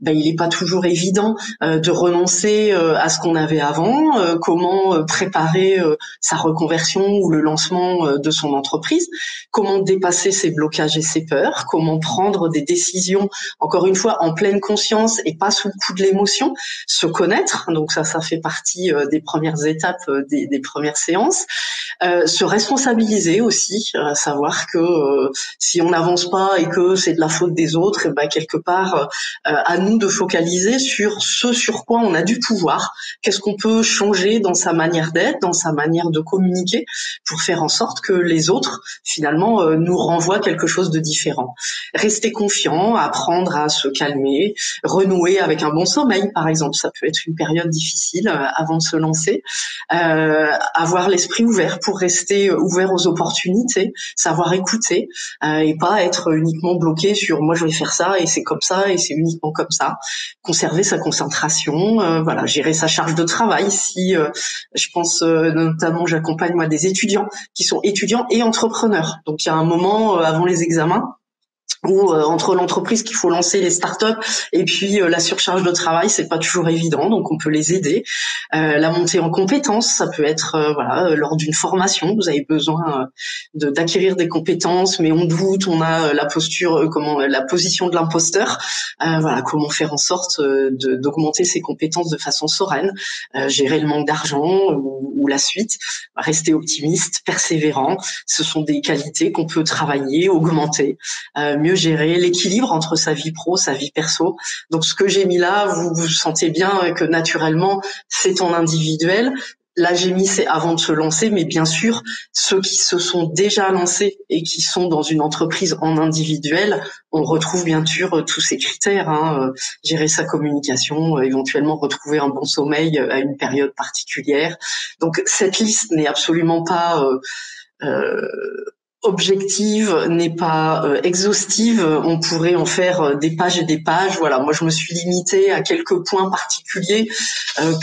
Speaker 2: il n'est pas toujours évident de renoncer à ce qu'on avait avant. Comment préparer sa reconversion ou le lancement de son entreprise. Comment dépasser ses blocages et ses peurs. Comment prendre des décisions, encore une fois, en pleine conscience et pas sous le coup de l'émotion, se connaître, donc ça fait partie des premières étapes, des premières séances, se responsabiliser aussi, savoir que si on n'avance pas et que c'est de la faute des autres, et quelque part à nous de focaliser sur ce sur quoi on a du pouvoir, qu'est-ce qu'on peut changer dans sa manière d'être, dans sa manière de communiquer, pour faire en sorte que les autres finalement nous renvoient quelque chose de différent. Rester confiant, apprendre à se calmer, renouer avec un bon sommeil, par exemple. Ça peut être une période difficile avant de se lancer. Avoir l'esprit ouvert pour rester ouvert aux opportunités, savoir écouter et pas être uniquement bloqué sur moi je vais faire ça et c'est comme ça et c'est uniquement comme ça. Conserver sa concentration, gérer sa charge de travail. Si je pense notamment, j'accompagne moi des étudiants qui sont étudiants et entrepreneurs. Donc il y a un moment avant les examens où entre l'entreprise qu'il faut lancer, les startups et puis la surcharge de travail, c'est pas toujours évident, donc on peut les aider. La montée en compétences, ça peut être lors d'une formation, vous avez besoin d'acquérir des compétences, mais on doute, on a la posture, la position de l'imposteur. Comment faire en sorte d'augmenter ses compétences de façon sereine, gérer le manque d'argent ou la suite, rester optimiste, persévérant. Ce sont des qualités qu'on peut travailler, augmenter. Mieux gérer l'équilibre entre sa vie pro, sa vie perso. Donc ce que j'ai mis là, vous sentez bien que naturellement c'est en individuel. Là j'ai mis c'est avant de se lancer, mais bien sûr ceux qui se sont déjà lancés et qui sont dans une entreprise en individuel, on retrouve bien sûr tous ces critères, gérer sa communication, éventuellement retrouver un bon sommeil à une période particulière. Donc cette liste n'est absolument pas objective, n'est pas exhaustive. On pourrait en faire des pages et des pages. Voilà, moi je me suis limitée à quelques points particuliers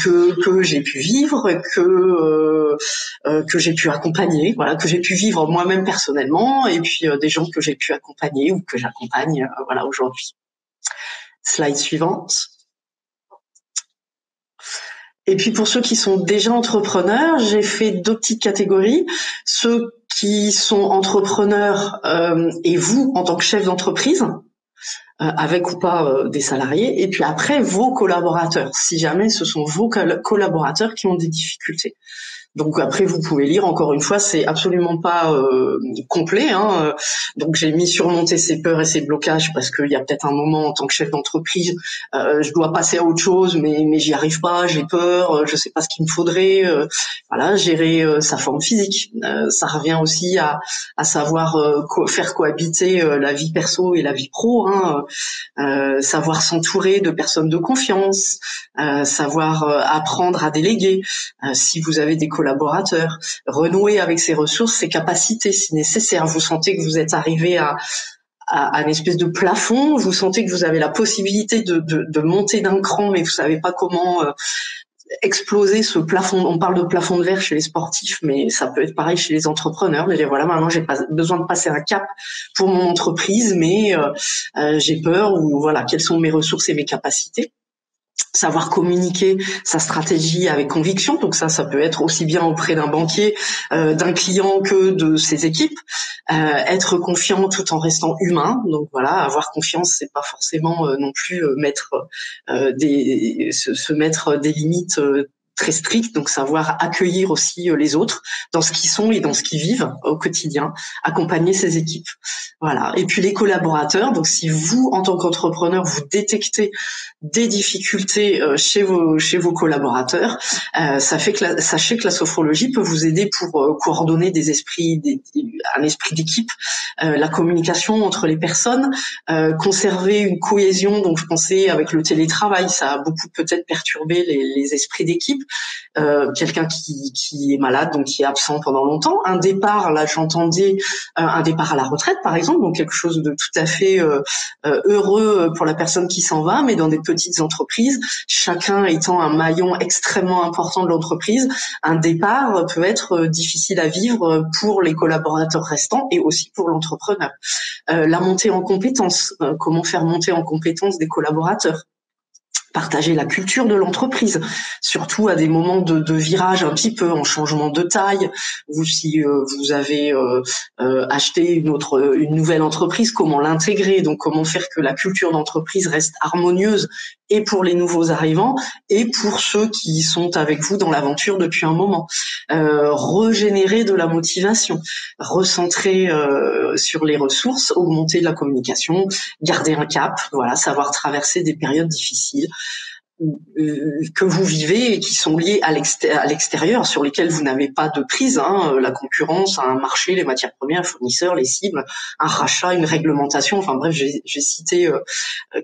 Speaker 2: que j'ai pu vivre, que j'ai pu accompagner, voilà, que j'ai pu vivre moi-même personnellement, et puis des gens que j'ai pu accompagner ou que j'accompagne, voilà, aujourd'hui. Slide suivante. Et puis pour ceux qui sont déjà entrepreneurs, j'ai fait 2 petites catégories. Ceux qui sont entrepreneurs et vous en tant que chef d'entreprise, avec ou pas des salariés, et puis après vos collaborateurs, si jamais ce sont vos collaborateurs qui ont des difficultés. Donc après vous pouvez lire, encore une fois, c'est absolument pas complet, hein. Donc j'ai mis surmonter ses peurs et ses blocages parce qu'il y a peut-être un moment en tant que chef d'entreprise, je dois passer à autre chose, mais j'y arrive pas, j'ai peur, je sais pas ce qu'il me faudrait, voilà, gérer sa forme physique. Ça revient aussi à savoir faire cohabiter la vie perso et la vie pro, hein. Savoir s'entourer de personnes de confiance, savoir apprendre à déléguer, si vous avez des collaborateurs, renouer avec ses ressources, ses capacités si nécessaire. Vous sentez que vous êtes arrivé à une espèce de plafond, vous sentez que vous avez la possibilité de monter d'un cran, mais vous savez pas comment exploser ce plafond. On parle de plafond de verre chez les sportifs, mais ça peut être pareil chez les entrepreneurs. Mais voilà, maintenant j'ai pas besoin de passer un cap pour mon entreprise, mais j'ai peur, ou voilà, quelles sont mes ressources et mes capacités. Savoir communiquer sa stratégie avec conviction, donc ça peut être aussi bien auprès d'un banquier, d'un client que de ses équipes. Être confiant tout en restant humain, donc voilà, avoir confiance, c'est pas forcément non plus se mettre des limites très strictes, donc savoir accueillir aussi les autres dans ce qu'ils sont et dans ce qu'ils vivent au quotidien, accompagner ses équipes. Voilà. Et puis les collaborateurs, donc si vous, en tant qu'entrepreneur, vous détectez des difficultés chez vos collaborateurs, sachez que la sophrologie peut vous aider pour coordonner un esprit d'équipe, la communication entre les personnes, conserver une cohésion. Donc je pensais avec le télétravail, ça a beaucoup peut-être perturbé les esprits d'équipe. Quelqu'un qui est malade, donc qui est absent pendant longtemps, un départ, là j'entendais un départ à la retraite par exemple, donc quelque chose de tout à fait heureux pour la personne qui s'en va, mais dans des petites entreprises, chacun étant un maillon extrêmement important de l'entreprise, un départ peut être difficile à vivre pour les collaborateurs restants et aussi pour l'entrepreneur. La montée en compétences, comment faire monter en compétences des collaborateurs, partager la culture de l'entreprise, surtout à des moments de virage un petit peu, en changement de taille. Si vous avez acheté une nouvelle entreprise, comment l'intégrer, donc comment faire que la culture d'entreprise reste harmonieuse, et pour les nouveaux arrivants et pour ceux qui sont avec vous dans l'aventure depuis un moment. Régénérer de la motivation, recentrer sur les ressources, augmenter la communication, garder un cap, voilà, savoir traverser des périodes difficiles que vous vivez et qui sont liées à l'extérieur, sur lesquelles vous n'avez pas de prise, hein, la concurrence, un marché, les matières premières, les fournisseurs, les cibles, un rachat, une réglementation, enfin bref, j'ai cité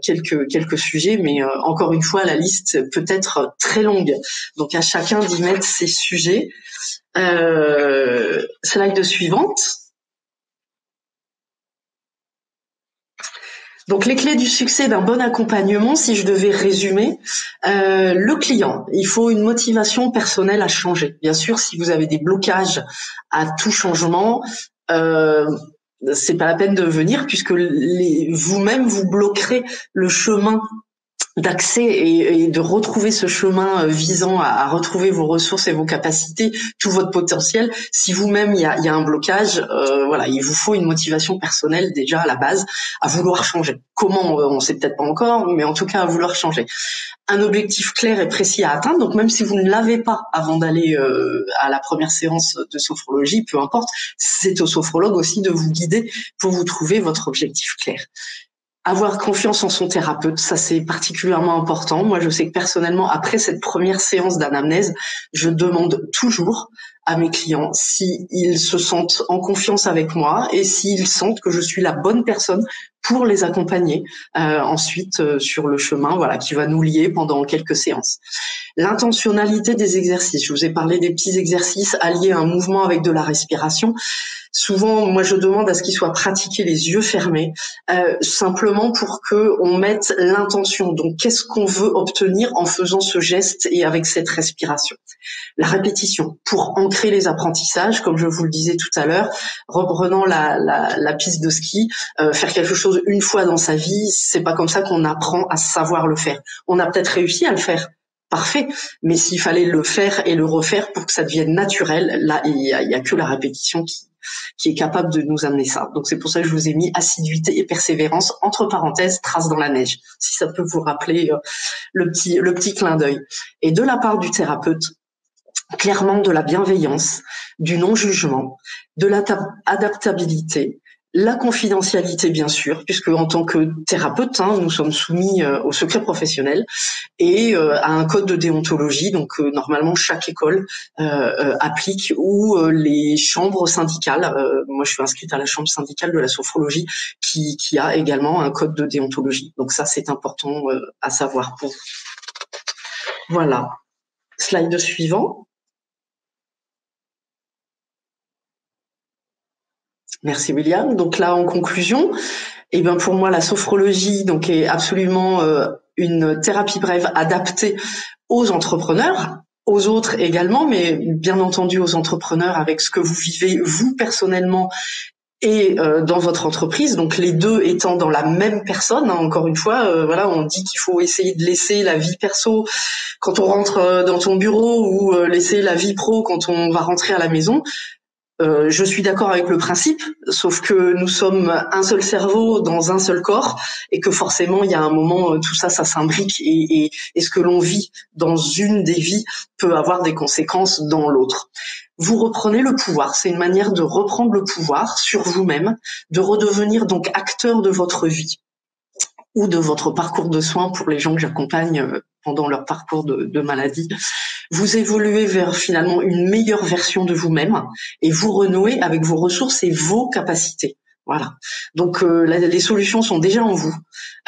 Speaker 2: quelques sujets, mais encore une fois, la liste peut être très longue. Donc à chacun d'y mettre ses sujets. Slide suivante. Donc les clés du succès d'un bon accompagnement, si je devais résumer, le client, il faut une motivation personnelle à changer. Bien sûr, si vous avez des blocages à tout changement, c'est pas la peine de venir, puisque vous-même vous bloquerez le chemin d'accès et de retrouver ce chemin visant à retrouver vos ressources et vos capacités, tout votre potentiel. Si vous-même il y a un blocage, voilà, il vous faut une motivation personnelle déjà à la base, à vouloir changer. Comment, on sait peut-être pas encore, mais en tout cas à vouloir changer. Un objectif clair et précis à atteindre. Donc même si vous ne l'avez pas avant d'aller à la première séance de sophrologie, peu importe, c'est au sophrologue aussi de vous guider pour vous trouver votre objectif clair. Avoir confiance en son thérapeute, ça c'est particulièrement important. Moi, je sais que personnellement, après cette première séance d'anamnèse, je demande toujours à mes clients s'ils se sentent en confiance avec moi et s'ils sentent que je suis la bonne personne pour les accompagner ensuite sur le chemin, voilà, qui va nous lier pendant quelques séances. L'intentionnalité des exercices. Je vous ai parlé des petits exercices alliés à un mouvement avec de la respiration. Souvent, moi, je demande à ce qu'ils soient pratiqués les yeux fermés, simplement pour que on mette l'intention. Donc, qu'est-ce qu'on veut obtenir en faisant ce geste et avec cette respiration? La répétition pour ancrer les apprentissages, comme je vous le disais tout à l'heure, reprenant la piste de ski, faire quelque chose une fois dans sa vie, c'est pas comme ça qu'on apprend à savoir le faire. On a peut-être réussi à le faire. Parfait, mais s'il fallait le faire et le refaire pour que ça devienne naturel, là, il y a que la répétition qui est capable de nous amener ça. Donc c'est pour ça que je vous ai mis assiduité et persévérance, entre parenthèses, trace dans la neige, si ça peut vous rappeler le petit clin d'œil. Et de la part du thérapeute, clairement de la bienveillance, du non-jugement, de l'adaptabilité, la confidentialité bien sûr, puisque en tant que thérapeute, nous sommes soumis au secret professionnel et à un code de déontologie. Donc normalement chaque école applique ou les chambres syndicales. Moi je suis inscrite à la chambre syndicale de la sophrologie qui a également un code de déontologie. Donc ça c'est important à savoir pour vous. Voilà. Slide suivant. Merci William. Donc là, en conclusion, pour moi, la sophrologie donc est absolument une thérapie brève adaptée aux entrepreneurs, aux autres également, mais bien entendu aux entrepreneurs avec ce que vous vivez vous personnellement et dans votre entreprise, donc les deux étant dans la même personne. Encore une fois, voilà, on dit qu'il faut essayer de laisser la vie perso quand on rentre dans ton bureau ou laisser la vie pro quand on va rentrer à la maison. Je suis d'accord avec le principe, sauf que nous sommes un seul cerveau dans un seul corps et que forcément il y a un moment tout ça s'imbrique et ce que l'on vit dans une des vies peut avoir des conséquences dans l'autre. Vous reprenez le pouvoir, c'est une manière de reprendre le pouvoir sur vous-même, de redevenir donc acteur de votre vie ou de votre parcours de soins pour les gens que j'accompagne pendant leur parcours de maladie. Vous évoluez vers finalement une meilleure version de vous-même et vous renouez avec vos ressources et vos capacités. Voilà. Donc les solutions sont déjà en vous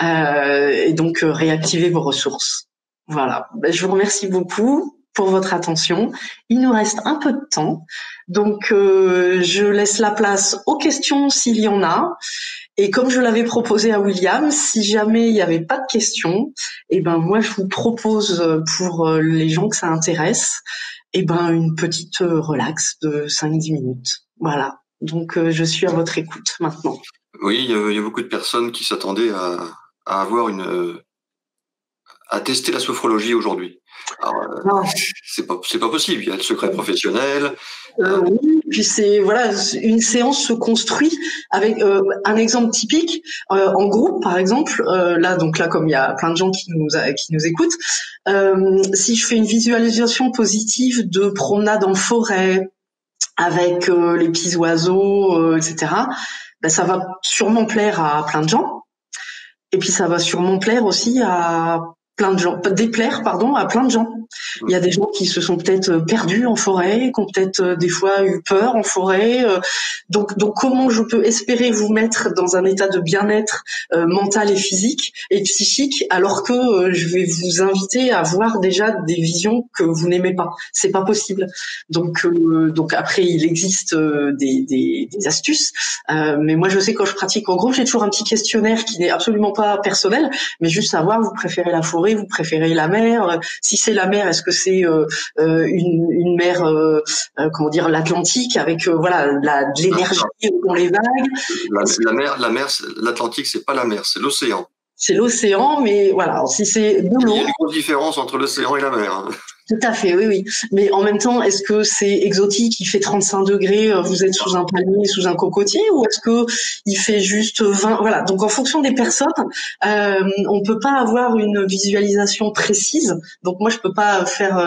Speaker 2: et donc réactivez vos ressources. Voilà. Je vous remercie beaucoup pour votre attention. Il nous reste un peu de temps, donc je laisse la place aux questions s'il y en a. Et comme je l'avais proposé à William, si jamais il n'y avait pas de questions, moi je vous propose pour les gens que ça intéresse, une petite relax de 5-10 minutes. Voilà. Donc je suis à votre écoute maintenant.
Speaker 1: Oui, il y a beaucoup de personnes qui s'attendaient à avoir à tester la sophrologie aujourd'hui. Alors, c'est pas possible. Il y a le secret professionnel.
Speaker 2: Oui, puis une séance se construit avec un exemple typique en groupe, par exemple. Là, comme il y a plein de gens qui nous écoutent, si je fais une visualisation positive de promenade en forêt avec les petits oiseaux, etc., ça va sûrement plaire à plein de gens. Et puis ça va sûrement plaire aussi à plein de gens, déplaire, à plein de gens. Il y a des gens qui se sont peut-être perdus en forêt, qui ont peut-être des fois eu peur en forêt. Donc comment je peux espérer vous mettre dans un état de bien-être mental et physique et psychique alors que je vais vous inviter à voir déjà des visions que vous n'aimez pas. C'est pas possible. Donc après il existe des astuces, mais moi je sais quand je pratique en groupe, j'ai toujours un petit questionnaire qui n'est absolument pas personnel, mais juste savoir vous préférez la forêt, vous préférez la mer. Si c'est la mer, est-ce que c'est une mer, l'Atlantique avec de l'énergie dans les vagues.
Speaker 1: La mer, l'Atlantique, c'est pas la mer, c'est l'océan.
Speaker 2: C'est l'océan, mais voilà, si c'est de l'eau.
Speaker 1: Il y a une grosse différence entre l'océan et la mer.
Speaker 2: Tout à fait, oui. Mais en même temps, est-ce que c'est exotique, il fait 35 degrés, vous êtes sous un palmier, sous un cocotier, ou est-ce que il fait juste 20? Voilà. Donc, en fonction des personnes, on peut pas avoir une visualisation précise. Donc, moi, je peux pas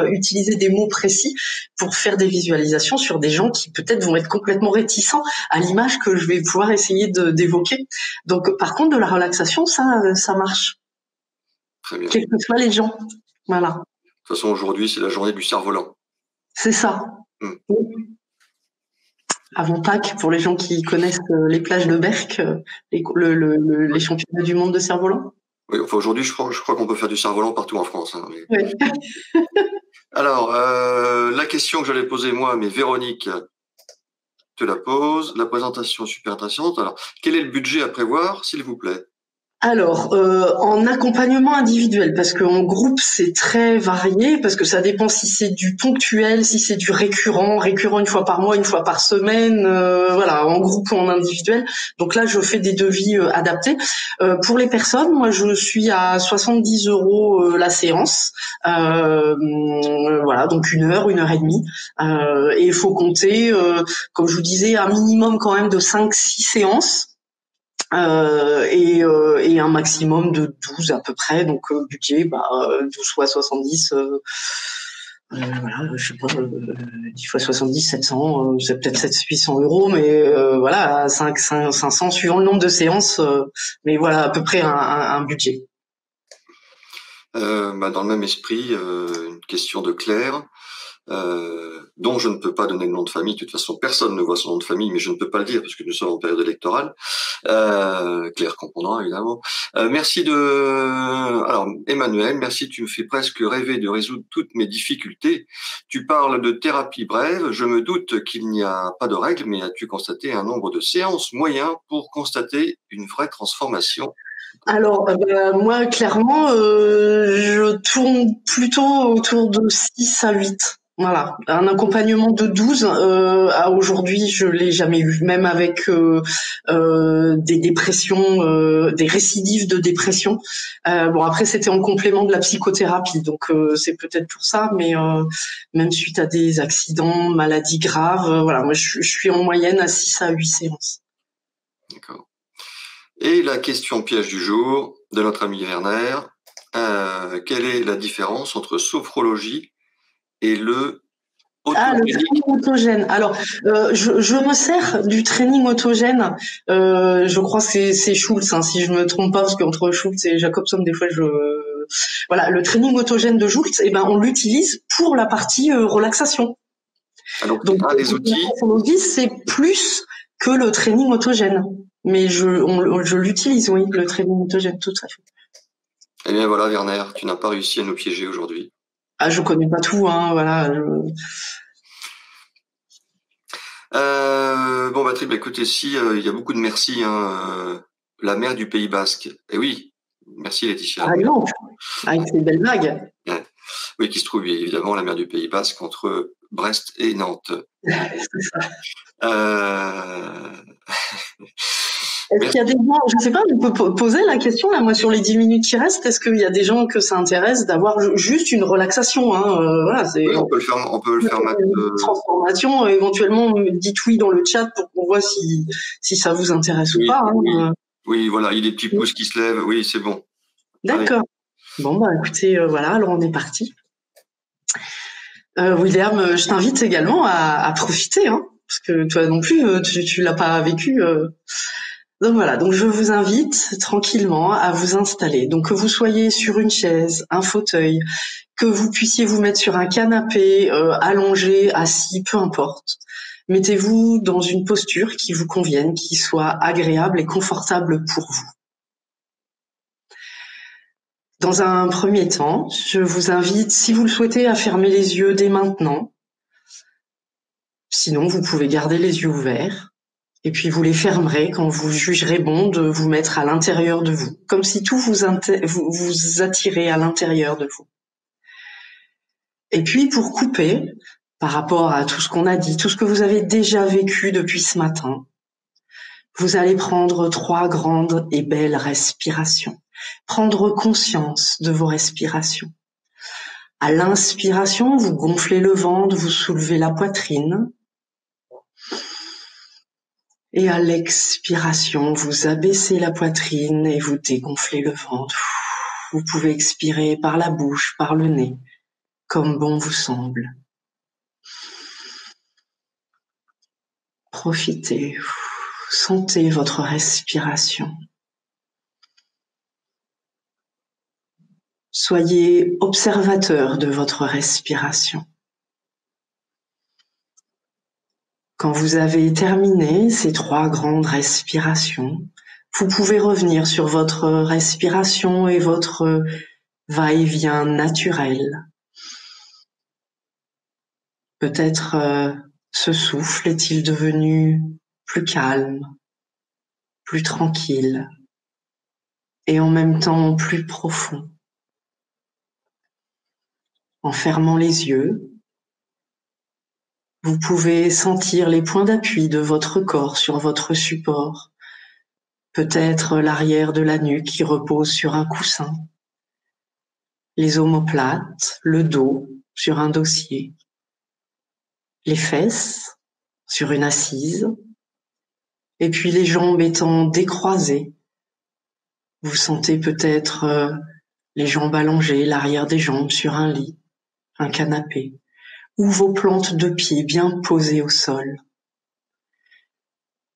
Speaker 2: utiliser des mots précis pour faire des visualisations sur des gens qui peut-être vont être complètement réticents à l'image que je vais pouvoir essayer d'évoquer. Donc, par contre, de la relaxation, ça marche.
Speaker 1: Très bien.
Speaker 2: Quels que soient les gens. Voilà.
Speaker 1: De toute façon, aujourd'hui, c'est la journée du cerf-volant.
Speaker 2: C'est ça. Oui. Avant Pâques, pour les gens qui connaissent les plages de Berck, les championnats du monde de cerf-volant.
Speaker 1: Oui, enfin aujourd'hui, je crois qu'on peut faire du cerf-volant partout en France. Hein, mais...
Speaker 2: Oui.
Speaker 1: Alors, la question que j'allais poser moi, mais Véronique te la pose. La présentation super intéressante. Alors, quel est le budget à prévoir, s'il vous plaît?
Speaker 2: Alors, en accompagnement individuel, parce qu'en groupe, c'est très varié, parce que ça dépend si c'est du ponctuel, si c'est du récurrent une fois par mois, une fois par semaine, voilà, en groupe ou en individuel. Donc là, je fais des devis adaptés. Pour les personnes, moi, je suis à 70 € la séance. Voilà, donc 1 heure et demie. Et il faut compter, comme je vous disais, un minimum quand même de 5-6 séances. Et un maximum de 12 à peu près, donc budget 12 fois 70, voilà, je sais pas, 10 fois 70, 700, c'est peut-être 700-800 €, mais voilà, 500 suivant le nombre de séances, mais voilà à peu près un budget.
Speaker 1: Dans le même esprit, une question de Claire. Dont je ne peux pas donner le nom de famille. De toute façon, personne ne voit son nom de famille, mais je ne peux pas le dire parce que nous sommes en période électorale. Claire comprendra évidemment. Merci de. Alors, Emmanuel, merci. Tu me fais presque rêver de résoudre toutes mes difficultés. Tu parles de thérapie brève. Je me doute qu'il n'y a pas de règle, mais as-tu constaté un nombre de séances moyen pour constater une vraie transformation?
Speaker 2: Alors, moi, clairement, je tourne plutôt autour de 6 à 8. Voilà, un accompagnement de 12 à aujourd'hui, je l'ai jamais eu, même avec des dépressions, des récidives de dépression. Bon, après, c'était en complément de la psychothérapie, donc c'est peut-être pour ça, mais même suite à des accidents, maladies graves, voilà, moi, je suis en moyenne à 6 à 8 séances.
Speaker 1: D'accord. Et la question piège du jour de notre ami Werner. Quelle est la différence entre sophrologie et le
Speaker 2: le training autogène. Alors, je me sers du training autogène. Je crois que c'est Schultz, hein, si je me trompe pas, parce qu'entre Schultz et Jacobson, des fois, voilà, le training autogène de Schultz, on l'utilise pour la partie relaxation.
Speaker 1: Alors,
Speaker 2: donc
Speaker 1: des outils.
Speaker 2: La sophrologie, c'est plus que le training autogène, mais je l'utilise, oui, le training autogène, tout à fait.
Speaker 1: Eh bien voilà, Werner, tu n'as pas réussi à nous piéger aujourd'hui.
Speaker 2: Ah, je connais pas tout, hein, voilà.
Speaker 1: Patrick, écoutez, si il y a beaucoup de merci, hein, la mer du Pays Basque. Eh oui, merci Laetitia.
Speaker 2: Par exemple, avec ces belles vagues.
Speaker 1: Oui, qui se trouve évidemment la mer du Pays Basque entre Brest et Nantes.
Speaker 2: C'est ça. Est-ce qu'il y a des gens, je ne sais pas, on peut poser la question là, moi sur les 10 minutes qui restent, est-ce qu'il y a des gens que ça intéresse d'avoir juste une relaxation, hein, voilà,
Speaker 1: oui, on peut le faire
Speaker 2: une transformation, éventuellement dites oui dans le chat pour qu'on voit si ça vous intéresse ou pas. Hein.
Speaker 1: Oui, voilà, il y a des petits pouces qui se lèvent, oui, c'est bon.
Speaker 2: D'accord. Allez. Bon écoutez, voilà, alors on est parti. William, je t'invite également à profiter, hein, parce que toi non plus, tu l'as pas vécu. Donc voilà, donc je vous invite tranquillement à vous installer. Donc que vous soyez sur une chaise, un fauteuil, que vous puissiez vous mettre sur un canapé, allongé, assis, peu importe. Mettez-vous dans une posture qui vous convienne, qui soit agréable et confortable pour vous. Dans un premier temps, je vous invite, si vous le souhaitez, à fermer les yeux dès maintenant. Sinon, vous pouvez garder les yeux ouverts. Et puis vous les fermerez quand vous jugerez bon de vous mettre à l'intérieur de vous, comme si tout vous attirez à l'intérieur de vous. Et puis pour couper, par rapport à tout ce qu'on a dit, tout ce que vous avez déjà vécu depuis ce matin, vous allez prendre 3 grandes et belles respirations. Prendre conscience de vos respirations. À l'inspiration, vous gonflez le ventre, vous soulevez la poitrine. Et à l'expiration, vous abaissez la poitrine et vous dégonflez le ventre. Vous pouvez expirer par la bouche, par le nez, comme bon vous semble. Profitez, sentez votre respiration. Soyez observateur de votre respiration. Quand vous avez terminé ces 3 grandes respirations, vous pouvez revenir sur votre respiration et votre va-et-vient naturel. Peut-être ce souffle est-il devenu plus calme, plus tranquille et en même temps plus profond. En fermant les yeux, vous pouvez sentir les points d'appui de votre corps sur votre support. Peut-être l'arrière de la nuque qui repose sur un coussin, les omoplates, le dos sur un dossier, les fesses sur une assise, et puis les jambes étant décroisées. Vous sentez peut-être les jambes allongées, l'arrière des jambes sur un lit, un canapé, ou vos plantes de pied bien posées au sol.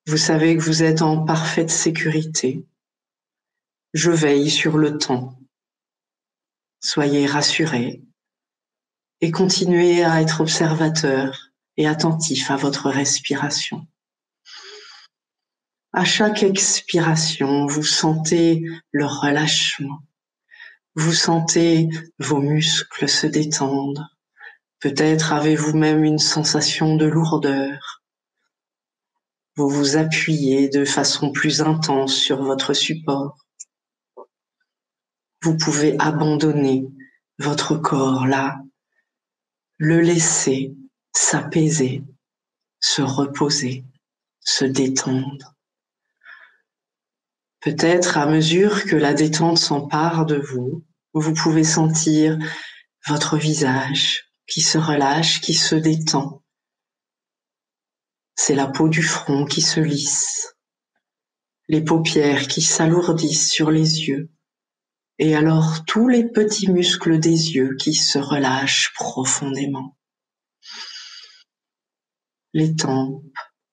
Speaker 2: Vous savez que vous êtes en parfaite sécurité. Je veille sur le temps. Soyez rassurés et continuez à être observateur et attentif à votre respiration. À chaque expiration, vous sentez le relâchement. Vous sentez vos muscles se détendre. Peut-être avez-vous même une sensation de lourdeur. Vous vous appuyez de façon plus intense sur votre support. Vous pouvez abandonner votre corps là, le laisser s'apaiser, se reposer, se détendre. Peut-être à mesure que la détente s'empare de vous, vous pouvez sentir votre visage qui se relâche, qui se détend. C'est la peau du front qui se lisse, les paupières qui s'alourdissent sur les yeux, et alors tous les petits muscles des yeux qui se relâchent profondément. Les tempes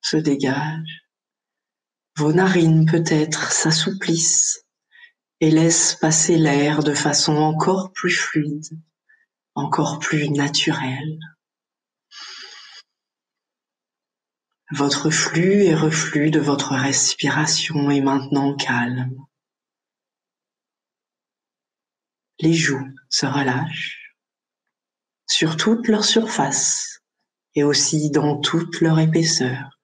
Speaker 2: se dégagent, vos narines peut-être s'assouplissent et laissent passer l'air de façon encore plus fluide, encore plus naturelle. Votre flux et reflux de votre respiration est maintenant calme. Les joues se relâchent sur toute leur surface et aussi dans toute leur épaisseur.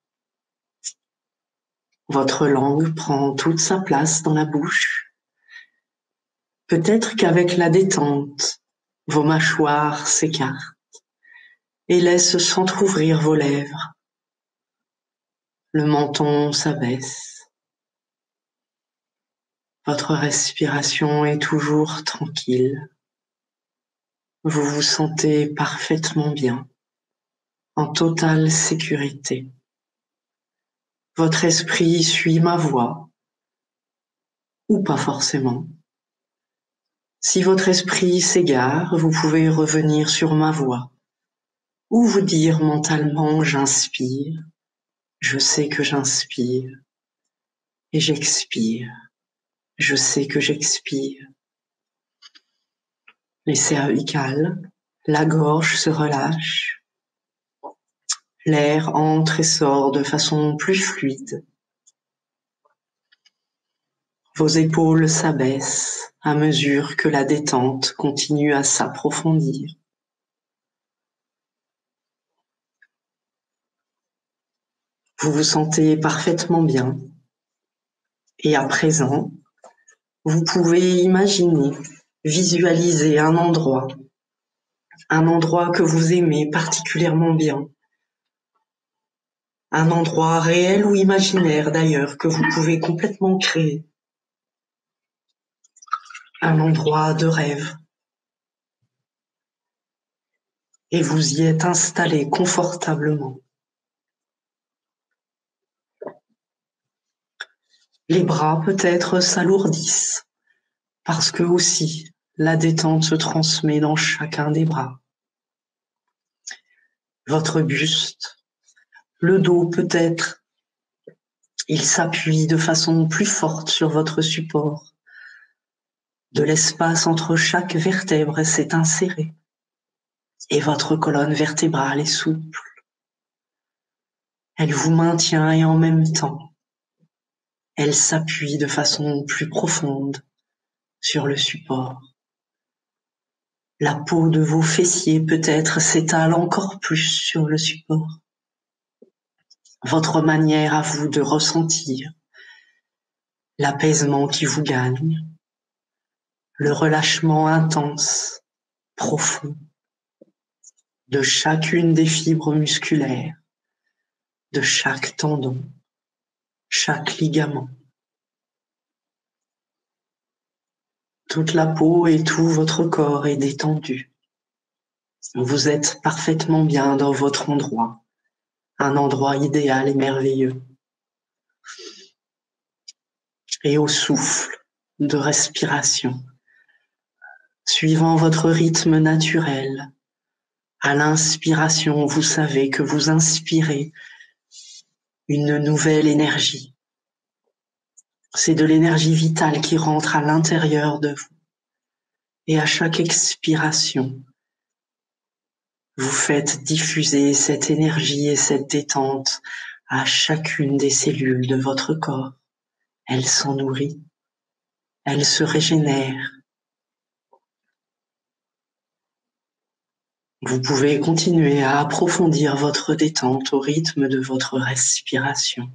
Speaker 2: Votre langue prend toute sa place dans la bouche. Peut-être qu'avec la détente, vos mâchoires s'écartent et laissent s'entr'ouvrir vos lèvres. Le menton s'abaisse. Votre respiration est toujours tranquille. Vous vous sentez parfaitement bien, en totale sécurité. Votre esprit suit ma voix, ou pas forcément. Si votre esprit s'égare, vous pouvez revenir sur ma voix, ou vous dire mentalement « j'inspire », je sais que j'inspire, et j'expire, je sais que j'expire. Les cervicales, la gorge se relâche, l'air entre et sort de façon plus fluide. Vos épaules s'abaissent à mesure que la détente continue à s'approfondir. Vous vous sentez parfaitement bien. Et à présent, vous pouvez imaginer, visualiser un endroit que vous aimez particulièrement bien. Un endroit réel ou imaginaire d'ailleurs que vous pouvez complètement créer. Un endroit de rêve. Et vous y êtes installé confortablement. Les bras peut-être s'alourdissent parce que aussi la détente se transmet dans chacun des bras. Votre buste, le dos peut-être, il s'appuie de façon plus forte sur votre support. De l'espace entre chaque vertèbre s'est inséré et votre colonne vertébrale est souple. Elle vous maintient et en même temps, elle s'appuie de façon plus profonde sur le support. La peau de vos fessiers peut-être s'étale encore plus sur le support. Votre manière à vous de ressentir l'apaisement qui vous gagne, le relâchement intense, profond de chacune des fibres musculaires, de chaque tendon, chaque ligament. Toute la peau et tout votre corps est détendu. Vous êtes parfaitement bien dans votre endroit, un endroit idéal et merveilleux. Et au souffle de respiration, suivant votre rythme naturel, à l'inspiration, vous savez que vous inspirez une nouvelle énergie. C'est de l'énergie vitale qui rentre à l'intérieur de vous. Et à chaque expiration, vous faites diffuser cette énergie et cette détente à chacune des cellules de votre corps. Elle s'en nourrit, elle se régénère. Vous pouvez continuer à approfondir votre détente au rythme de votre respiration.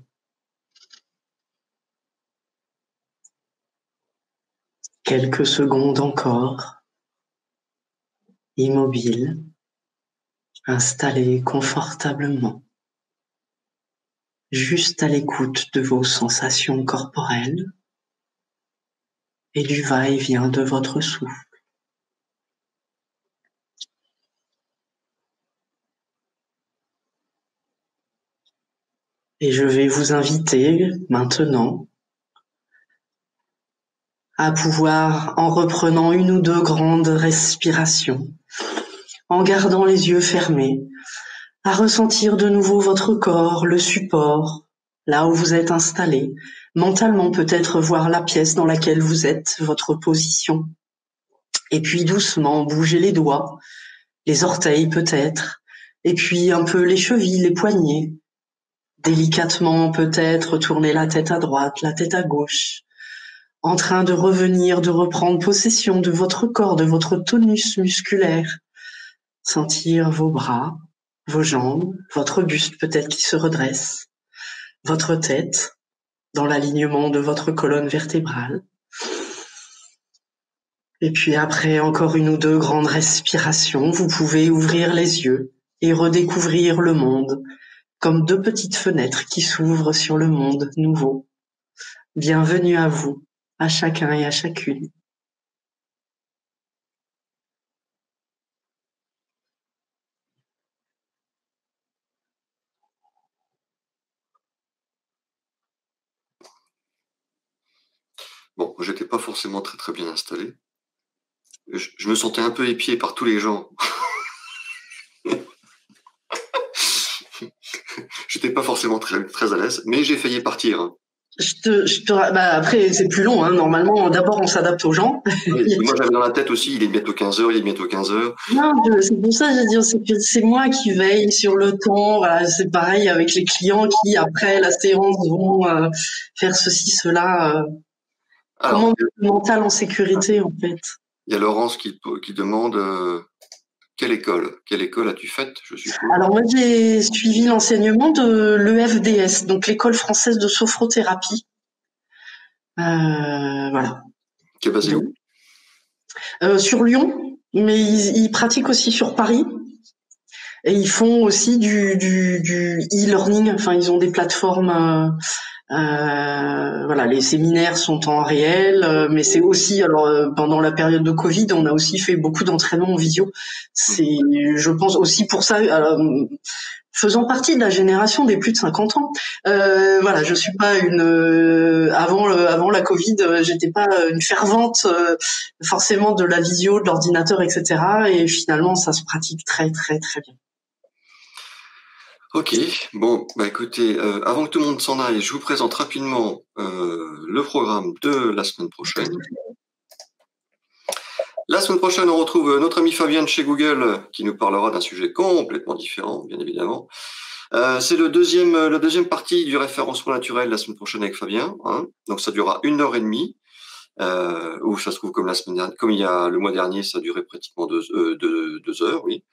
Speaker 2: Quelques secondes encore, immobile, installé confortablement, juste à l'écoute de vos sensations corporelles et du va-et-vient de votre souffle. Et je vais vous inviter maintenant à pouvoir, en reprenant une ou deux grandes respirations, en gardant les yeux fermés, à ressentir de nouveau votre corps, le support, là où vous êtes installé, mentalement peut-être voir la pièce dans laquelle vous êtes, votre position, et puis doucement bouger les doigts, les orteils peut-être, et puis un peu les chevilles, les poignets, délicatement peut-être tourner la tête à droite, la tête à gauche, en train de revenir, de reprendre possession de votre corps, de votre tonus musculaire, sentir vos bras, vos jambes, votre buste peut-être qui se redresse, votre tête dans l'alignement de votre colonne vertébrale. Et puis après encore une ou deux grandes respirations, vous pouvez ouvrir les yeux et redécouvrir le monde comme deux petites fenêtres qui s'ouvrent sur le monde nouveau. Bienvenue à vous, à chacun et à chacune.
Speaker 1: Bon, j'étais pas forcément très très bien installé. Je me sentais un peu épié par tous les gens. J'étais pas forcément très très à l'aise, mais j'ai failli partir.
Speaker 2: Après, c'est plus long, hein. Normalement, d'abord, on s'adapte aux gens.
Speaker 1: Oui, moi, j'avais dans la tête aussi, il est bientôt 15h, il est bientôt 15h.
Speaker 2: Non, c'est pour ça, je veux dire, c'est moi qui veille sur le temps. Voilà, c'est pareil avec les clients qui, après la séance, vont faire ceci, cela.
Speaker 1: Alors,
Speaker 2: Comment mettre le mental en sécurité, en fait?
Speaker 1: Il y a Laurence qui demande quelle école as-tu faite, je suppose?
Speaker 2: Alors moi, j'ai suivi l'enseignement de l'EFDS, donc l'école française de sophrothérapie. Voilà.
Speaker 1: Qui est basée où?
Speaker 2: Sur Lyon, mais ils pratiquent aussi sur Paris. Et ils font aussi du e-learning. Enfin, ils ont des plateformes. Voilà, les séminaires sont en réel, mais c'est aussi, alors pendant la période de Covid, on a aussi fait beaucoup d'entraînements en visio. C'est, je pense aussi pour ça, faisant partie de la génération des plus de 50 ans. Voilà, je suis pas une avant la Covid, j'étais pas une fervente forcément de la visio, de l'ordinateur, etc. Et finalement, ça se pratique très très très bien.
Speaker 1: Ok, bon, bah écoutez, avant que tout le monde s'en aille, je vous présente rapidement le programme de la semaine prochaine. La semaine prochaine, on retrouve notre amie Fabienne chez Google qui nous parlera d'un sujet complètement différent, bien évidemment. C'est la deuxième partie du référencement naturel la semaine prochaine avec Fabien. Hein. Donc ça durera 1h30. Ou ça se trouve comme la semaine dernière, comme il y a le mois dernier, ça durait pratiquement 2 heures, oui.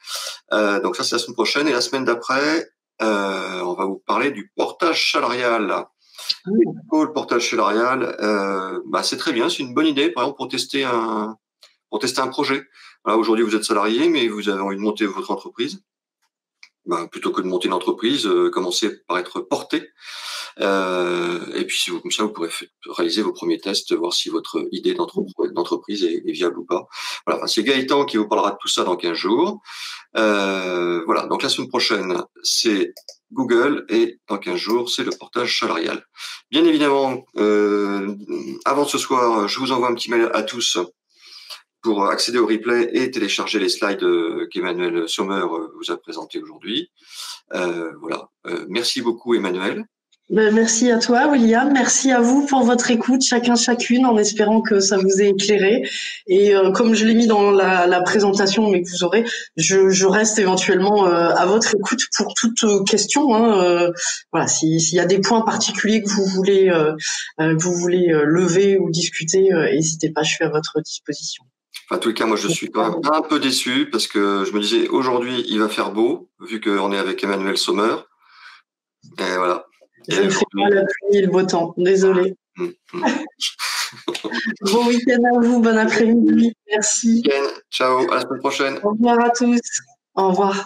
Speaker 1: Donc ça c'est la semaine prochaine et la semaine d'après, on va vous parler du portage salarial. Le portage salarial, c'est très bien, c'est une bonne idée, par exemple pour tester un projet. Voilà, aujourd'hui vous êtes salarié, mais vous avez envie de monter votre entreprise. Plutôt que de monter une entreprise, commencez par être porté. Et puis comme ça, vous pourrez réaliser vos premiers tests, voir si votre idée d'entreprise est viable ou pas. Voilà, c'est Gaëtan qui vous parlera de tout ça dans 15 jours. Voilà, donc la semaine prochaine, c'est Google et dans 15 jours, c'est le portage salarial. Bien évidemment, avant ce soir, je vous envoie un petit mail à tous pour accéder au replay et télécharger les slides qu'Emmanuel Sommer vous a présentés aujourd'hui. Voilà. Merci beaucoup, Emmanuel.
Speaker 2: Merci à toi, William. Merci à vous pour votre écoute, chacune, en espérant que ça vous ait éclairé. Et comme je l'ai mis dans la présentation, mais que vous aurez, je reste éventuellement à votre écoute pour toute question. Hein, voilà, s'il y a des points particuliers que vous voulez lever ou discuter, n'hésitez pas, je suis à votre disposition.
Speaker 1: En tout cas, moi, je suis quand même un peu déçu parce que je me disais, aujourd'hui, il va faire beau, vu qu'on est avec Emmanuel Sommer. Et voilà.
Speaker 2: Je ne fais pas la pluie et le beau temps, désolé. Bon week-end à vous, bon après-midi, merci.
Speaker 1: Ciao, à la semaine prochaine.
Speaker 2: Au revoir à tous. Au revoir.